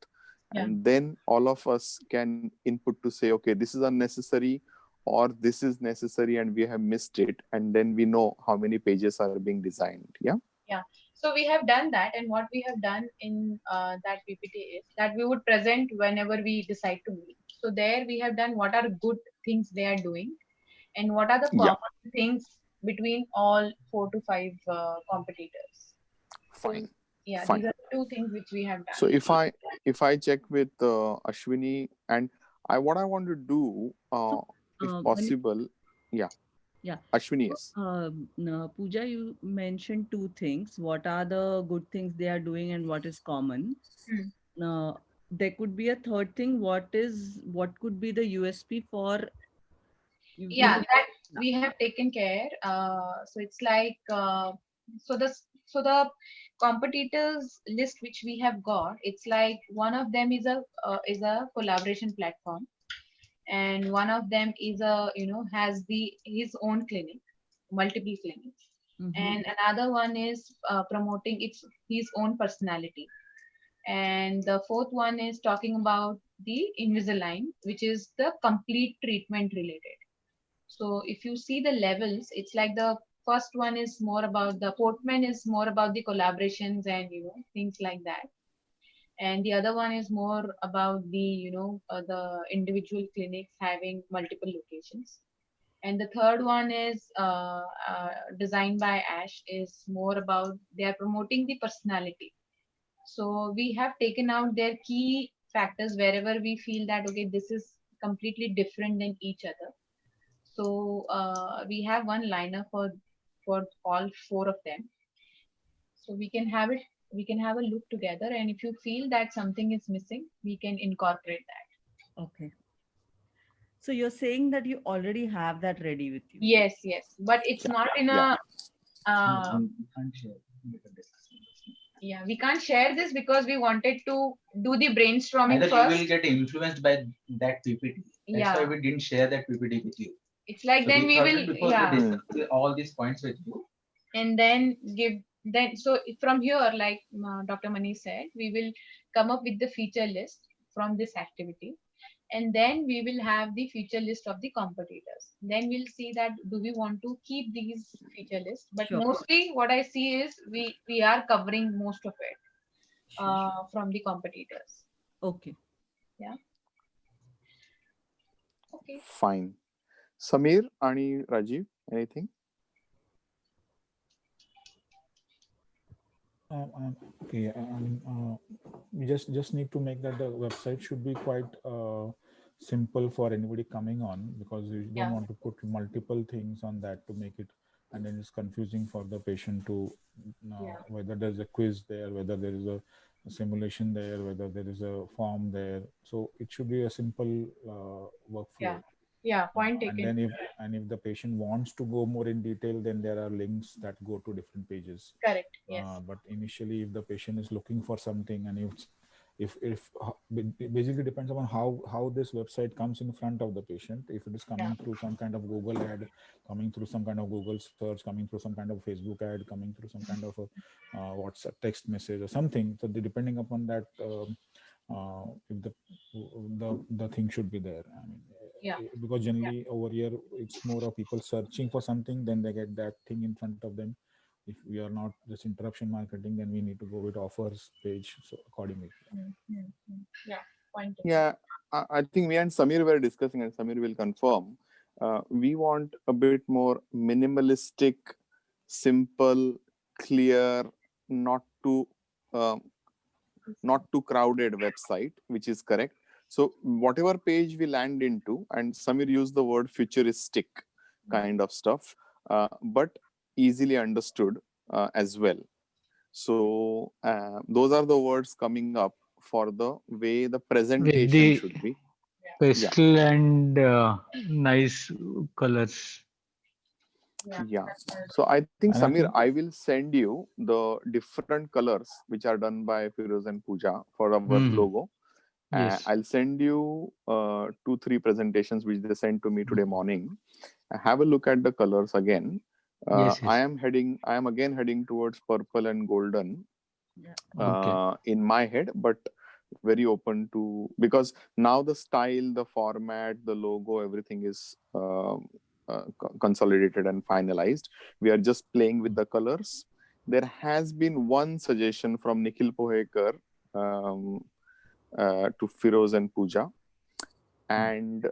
Yeah. and then all of us can input to say, okay, this is unnecessary or this is necessary and we have missed it, and then we know how many pages are being designed. Yeah. Yeah. So we have done that, and what we have done in that PPT is that we would present whenever we decide to meet. So there we have done what are good things they are doing, and what are the Yeah. common things between all 4 to 5 competitors. So Fine. yeah, these Fine. are the two things which we have So done. if I check with Ashwini, and what I want to do, So, if Manish, possible, yeah, yeah. Ashwini, So, yes. Pooja, you mentioned two things. What are the good things they are doing and what is common? Hmm. Uh, there could be a third thing. What could be the USP for Yeah, in that yeah. we have taken care. So it's like so the so the competitors list which we have got, it's like one of them is a collaboration platform, and one of them is a has the his own clinic, multiple clinics, Mm-hmm. and another one is promoting its his own personality, and the fourth one is talking about the Invisalign, which is the complete treatment related. So if you see the levels, it's like the first one is more about the Portman is more about the collaborations and things like that, and the other one is more about the the individual clinics having multiple locations, and the third one is designed by Ash is more about they are promoting the personality. So we have taken out their key factors wherever we feel that okay, this is completely different than each other. So we have one liner for all four of them. So we can have a look together, and if you feel that something is missing, we can incorporate that. Okay. So you're saying that you already have that ready with you. Yes, yes, but it's Yeah. not in Yeah. a No, uh, we can't share. We can discuss on this. yeah, we can't share this because we wanted to do the brainstorming Either you will first. get influenced by that PPT. That's why Yeah, we didn't share that PPT with you. it's like So then we we thought will, that before we yeah, Hmm. discuss all these points with you, and then give then so from here, like Dr. Mani said, we will come up with the feature list from this activity, and then we will have the feature list of the competitors. Then we'll see that do we want to keep these feature lists, but Sure. mostly what I see is we are covering most of it Sure. from the competitors. Okay. Yeah. Okay. Fine. Samir आणि Rajiv, anything? Okay, we just need to make that the website should be quite simple for anybody coming on, because you don't Yeah. want to put multiple things on that to make it, and then it's confusing for the patient to Yeah. whether there's a quiz there, whether there is a simulation there, whether there is a form there. So it should be a simple Yeah. workflow. Yeah. Point And taken. then if the patient wants to go more in detail, then there are links that go to different pages. Correct. Yes. But initially, if the patient is looking for something, and if basically depends upon how this website comes in front of the patient. If it is Yeah. coming through some kind of Google ad, coming through some kind of Google search, coming through some kind of Facebook ad, coming through some kind of a WhatsApp text message or something, so depending upon that, if the thing should be there. I mean, Yeah. because generally over here it's more of people searching for something, then they get that thing in front of them. If we are not just interruption marketing, then we need to go with offers page, so accordingly. Yeah. Point taken. Yeah, I think me and Samir were discussing, and Samir will confirm. We want a bit more minimalistic, simple, clear, not too uh, not too crowded website, which is correct. So whatever page we land into, and Samir used the word futuristic kind of stuff, but easily understood as well. So those are the words coming up for the way the With presentation the should be. Yeah, pastel and nice colors. Yeah. yeah. That's what I So I think, And I Samir, think I will send you the different colors which are done by Firoz and Pooja for our Hmm. logo. Yes. I'll send you 2-3 presentations which they sent to me today morning. Have a look at the colors again. Yes. Yes. I am again heading towards purple and golden Yeah. Okay. in my head, but very open to, because now the style, the format, the logo, everything is consolidated and finalized. We are just playing with the colors. There has been one suggestion from Nikhil Pohekar um, to Firoz and Pooja, and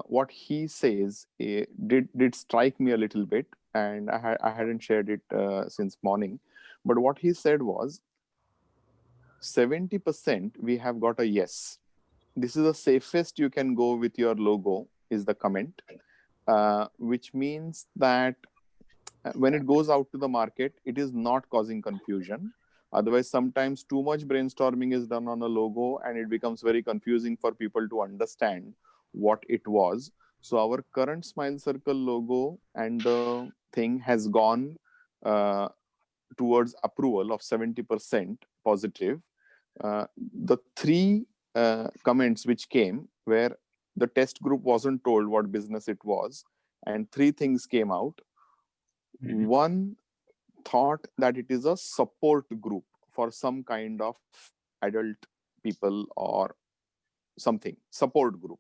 what he says did strike me a little bit, and I hadn't shared it since morning. But what he said was 70% we have got a yes. This is the safest you can go with your logo, is the comment, which means that when it goes out to the market, it is not causing confusion. Otherwise, sometimes too much brainstorming is done on a logo and it becomes very confusing for people to understand what it was. So our current Smile Circle logo and the thing has gone uh, towards approval of 70% positive. The three comments which came where the test group wasn't told what business it was, and three things came out. One thought that it is a support group for some kind of adult people or something, support group.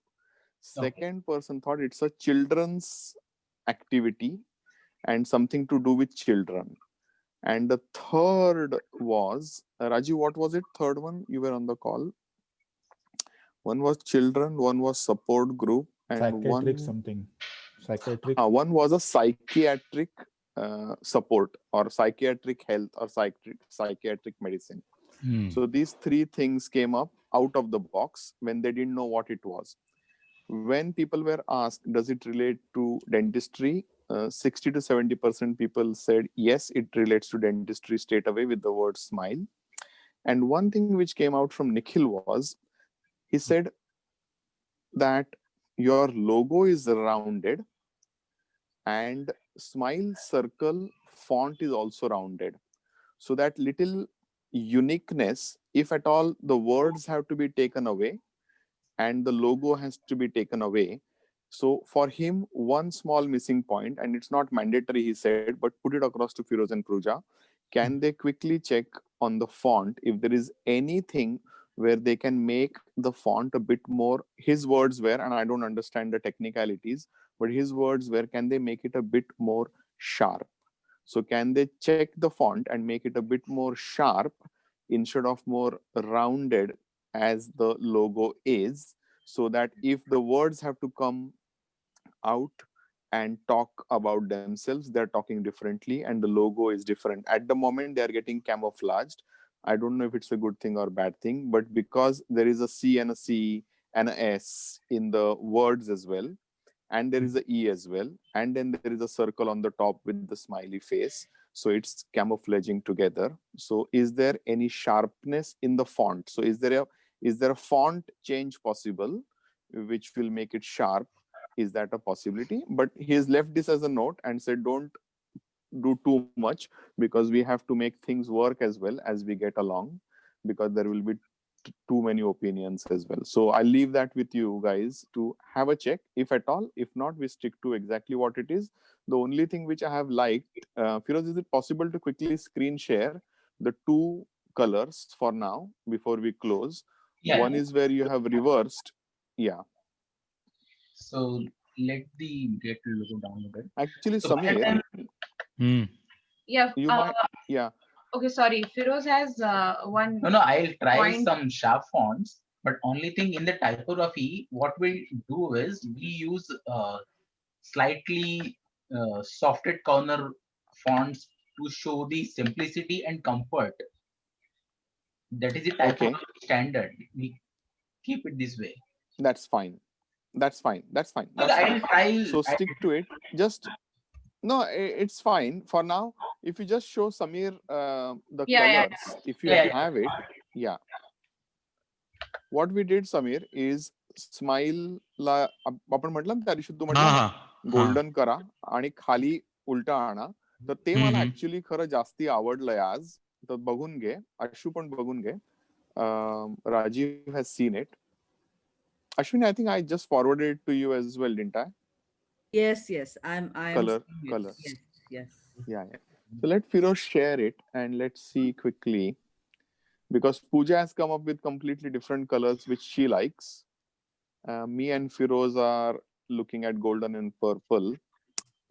Okay. Second person thought it's a children's activity and something to do with children. And the third was, Rajiv, what was it? Third one, you were on the call. One was children, one was support group, and psychiatric something, psychiatric. one was a psychiatric support or psychiatric health or psychiatric medicine. Hmm. So these three things came up out of the box when they didn't know what it was. When people were asked, does it relate to dentistry? 60 to 70% people said yes, it relates to dentistry straight away with the word smile. And one thing which came out from Nikhil was, he said that your logo is rounded and smile circle font is also rounded. So that little uniqueness, if at all the words have to be taken away and the logo has to be taken away. So for him, one small missing point, and it's not mandatory, he said, but put it across to Firoz and Pooja. can they quickly check on the font if there is anything where they can make the font a bit more, his words were, and I don't understand the technicalities, but his words were, can they make it a bit more sharp? So can they check the font and make it a bit more sharp instead of more rounded as the logo is, so that if the words have to come out and talk about themselves, they're talking differently and the logo is different. At the moment, they are getting camouflaged. I don't know if it's a good thing or bad thing, but because there is a C and a C and a S in the words as well, and there is a E as well, and then there is a circle on the top with the smiley face, so it's camouflaging together. So is there any sharpness in the font? So is there a font change possible which will make it sharp? Is that a possibility? But he has left this as a note and said don't do too much, because we have to make things work as well as we get along, because there will be too many opinions as well. So I'll leave that with you guys to have a check, if at all. If not, we stick to exactly what it is. The only thing which I have liked, Firoz, is it possible to quickly screen share the two colors for now before we close? Yeah. One is where you have reversed. Yeah. So let the get logo downloaded. Actually, So by the Samir, Hmm. Yeah. you might, yeah. Okay, sorry. Firoz has one No, I'll try point. some sharp fonts, but only thing in the typography, what we do is we use slightly softed corner fonts to show the simplicity and comfort. That is the typography standard. We keep it this way. That's fine. That's fine. That's fine. So That's I'll fine. try. So stick to it. Just no, it's fine for now. If you just show Samir the Yeah. colors, if you Yeah. have it, yeah. What we did, Samir, is smile ला आपण म्हटलं ना त्या दिवशी तू म्हटलं ना golden करा आणि खाली उलटा आणा, तर ते मला ऍक्च्युली खरं जास्ती आवडलंय आज. तर बघून घे, अशू पण बघून घे. Rajiv has seen it. Ashwini, I think I just forwarded it to you as well, didn't I? Yes, I am Color. Yes. Yeah. So let Firoz share it and let's see quickly, because Pooja has come up with completely different colors which she likes. Me and Firoz are looking at golden and purple.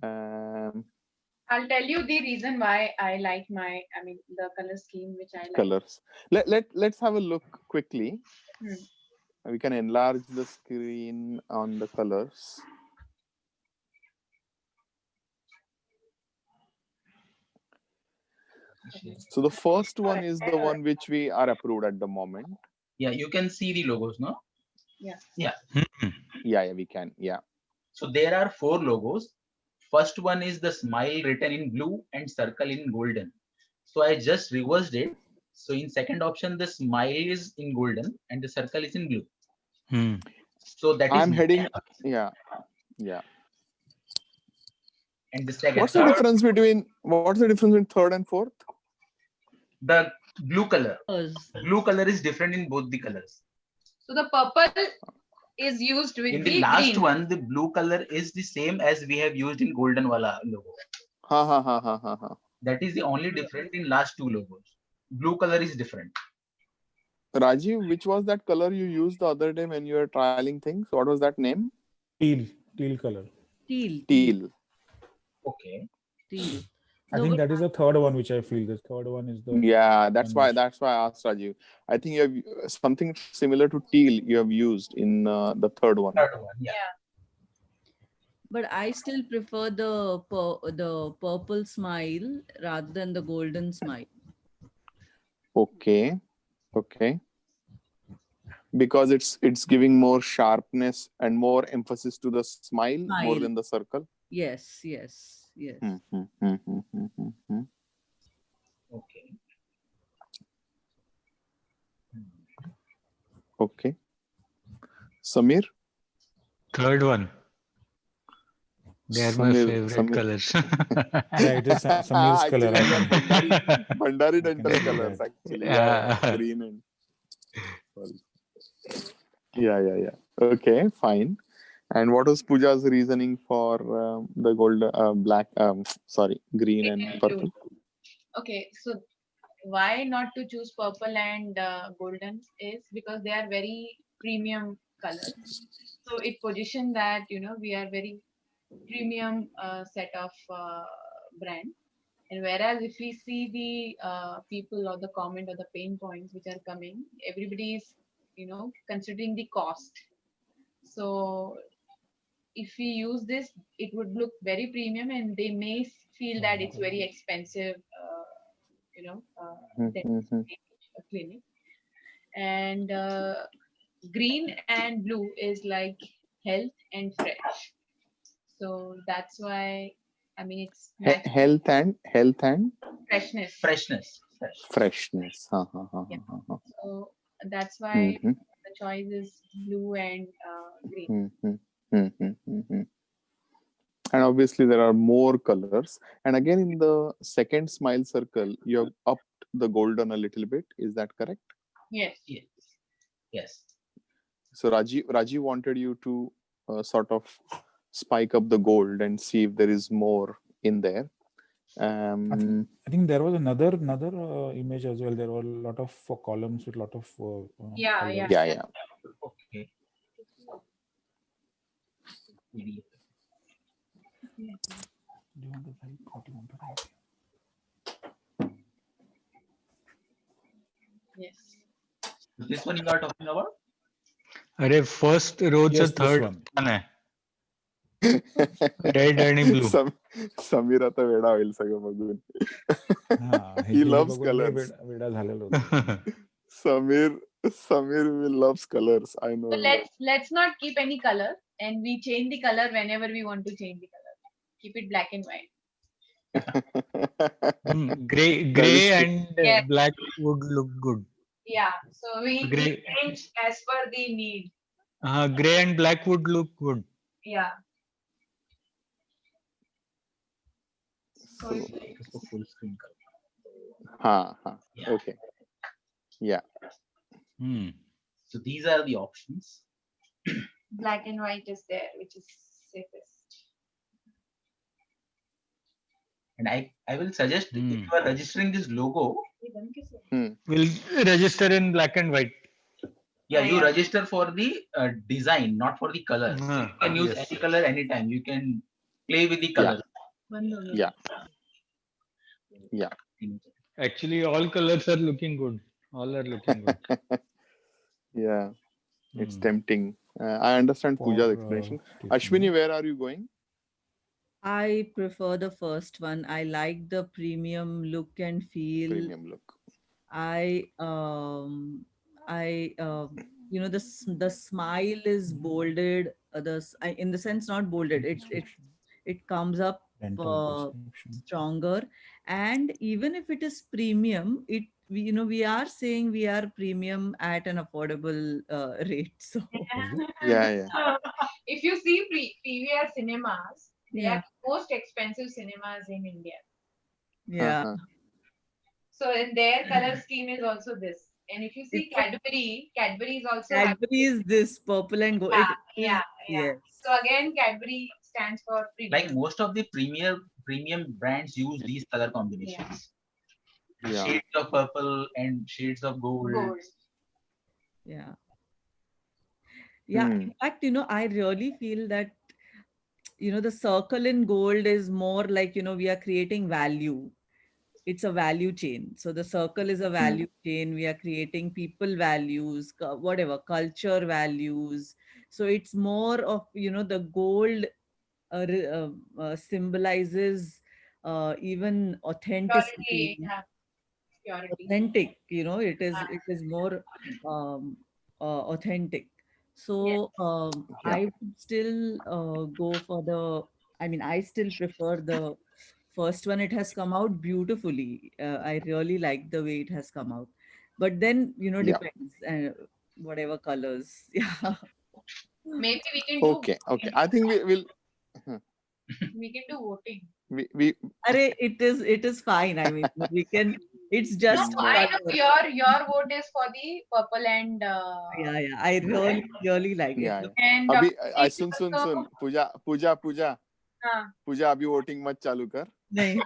I'll tell you the reason why I like the color scheme which I like. Colors. Let's have a look quickly. We can enlarge the screen on the colors. So the first one is the one which we are approved at the moment. Yeah, you can see the logos, no? Yeah. Yeah, we can. Yeah. So there are 4 logos. First one is the smile written in blue and circle in golden. So I just reversed it. So in second option, the smile is in golden and the circle is in blue. So that is I'm heading. Yeah. And the second. What's the difference between third and fourth? The blue color. Blue color is different in both the colors. So the purple is used with in the last green. one, the blue color is the same as we have used in golden wala logo. That is the only difference in last 2 logos. Blue color is different. Rajiv, which was that color you used the other day when you were trialing things? What was that name? Teal color. Teal. Okay. Teal. I think that is the third one which I feel. The third one is the. Yeah, that's why I asked Rajiv. I think you have something similar to teal you have used in the third one. Yeah. But I still prefer the purple smile rather than the golden smile. Okay. Because it's giving more sharpness and more emphasis to the smile. More than the circle. Yes. Okay. Samir? Third one. They are my favorite colors. Yeah, it is Samir's color. Bhandari dental colors actually. Yeah. Green and yeah. Okay, fine. And what was Pooja's reasoning for the gold, black? Green and purple? Okay, so why not to choose purple and golden is because they are very premium colors. So it position that we are very premium set of brand. And whereas if we see the people or the comment or the pain points which are coming, everybody is considering the cost. So if we use this, it would look very premium, and they may feel that it's very expensive. You know, dentist Mhm. clinic. And green and blue is like health and fresh. So that's why I mean it's match Health and freshness. Freshness. Fresh. freshness. Yeah. So that's why Mhm. the choice is blue and green. Mhm. Mhm. Mhm. And obviously there are more colors. And again, in the second smile circle, you have upped the golden a little bit. Is that correct? Yes. Yes. Yes. So Rajiv wanted you to sort of spike up the gold and see if there is more in there. I think there was another image as well. There were a lot of columns with a lot of Yeah. colors. Yeah, yeah. Okay. PDF. Do you want to type? What do you want to type? Yes. This one you are talking about? अरे first row च Yes, this third one. one आहे. Red आणि blue. Sameer आता वेडा होईल सगळं बघून. हा, He हे loves बघून मी colors. वेडा झालेलो होतो. Samir will loves colors. I know. So let's not keep any color, and we change the color whenever we want to change the color. Keep it black and white. Gray That is true. and Yes. black would look good. Yeah. So we Gray. change as per the need. Gray and black would look good. Yeah. So So, इसको full screen कर. Yeah. Okay. Yeah. So these are the options. black and white is there, which is safest. And I will suggest if you are registering this logo, We'll register in black and white. yeah, you register for the design, not for the color. So you can use Yes. any color anytime. You can play with the color. Yeah. Yeah. Actually, all colors are looking good. All are looking good. Yeah. It's tempting. I understand Pooja's explanation. Ashwini, where are you going? I prefer the first one. I like the premium look and feel. Premium look. The smile is bolded. In the sense, not bolded. It comes up stronger, and even if it is premium, we are saying we are premium at an affordable rate. So Yeah. If you see PVR cinemas, they Yeah. are the most expensive cinemas in India. yeah. So in their color scheme is also this. And if you see Cadbury is also Cadbury is this purple and gold. Yeah. Yes. So again, Cadbury stands for premium. Like most of the premium brands use these color combinations. Yeah. Shades of purple and shades of gold. Yeah. In fact, I really feel that the circle in gold is more like, we are creating value. It's a value chain. So the circle is a value chain. We are creating people values, whatever, culture values. So it's more of, the gold symbolizes even authenticity. Purity. Authentic, it is more authentic. So I would still go for I still prefer the first one. It has come out beautifully. I really like the way it has come out. But then, depends. Whatever colors. Yeah. Maybe we can do Okay. I think we will. We can do voting. We It is fine. I mean, we can. It's just. I know your vote is for the purple and. Yeah. I really like it. And अभी I सुन पूजा अभी voting मत चालू कर. नहीं.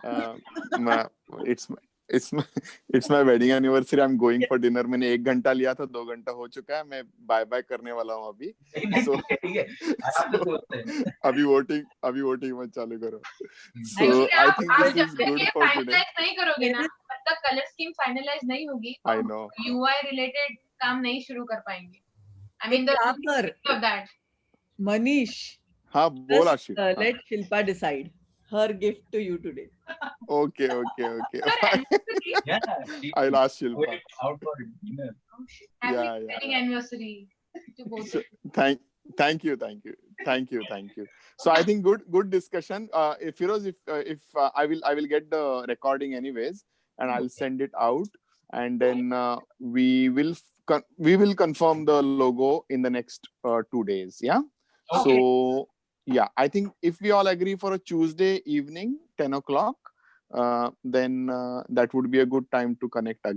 It's it's my it's my wedding anniversary. I'm going for dinner. मैंने 1 घंटा लिया था, 2 घंटा हो चुका है. मैं बाय बाय करने वाला हूँ अभी. So ठीक है, आराम से सोचते हैं. अभी वोटिंग मत चालू करो. So Actually, I आप think this जब is तक good ये for today. finalize नहीं करोगे ना, तब तक कलर स्कीम फाइनलाइज नहीं होगी, I तो know. UI रिलेटेड काम नहीं शुरू कर पाएंगे. I mean, एक the काम कर, of that. Manish, हाँ बोल just आशिफ. हाँ. let Shilpa decide her gift to you today. Okay. Sir, anniversary. Yeah, she I'll ask Shilpa. going out for dinner. Oh, shit. Happy Yeah. wedding anniversary to both So, of you. thank you. So I think good discussion. If Firoz, if I will get the recording anyways, and I'll send it out, and then we will confirm the logo in the next 2 days. Yeah. Okay. So yeah, I think if we all agree for a Tuesday evening, 10 o'clock, then that would be a good time to connect again.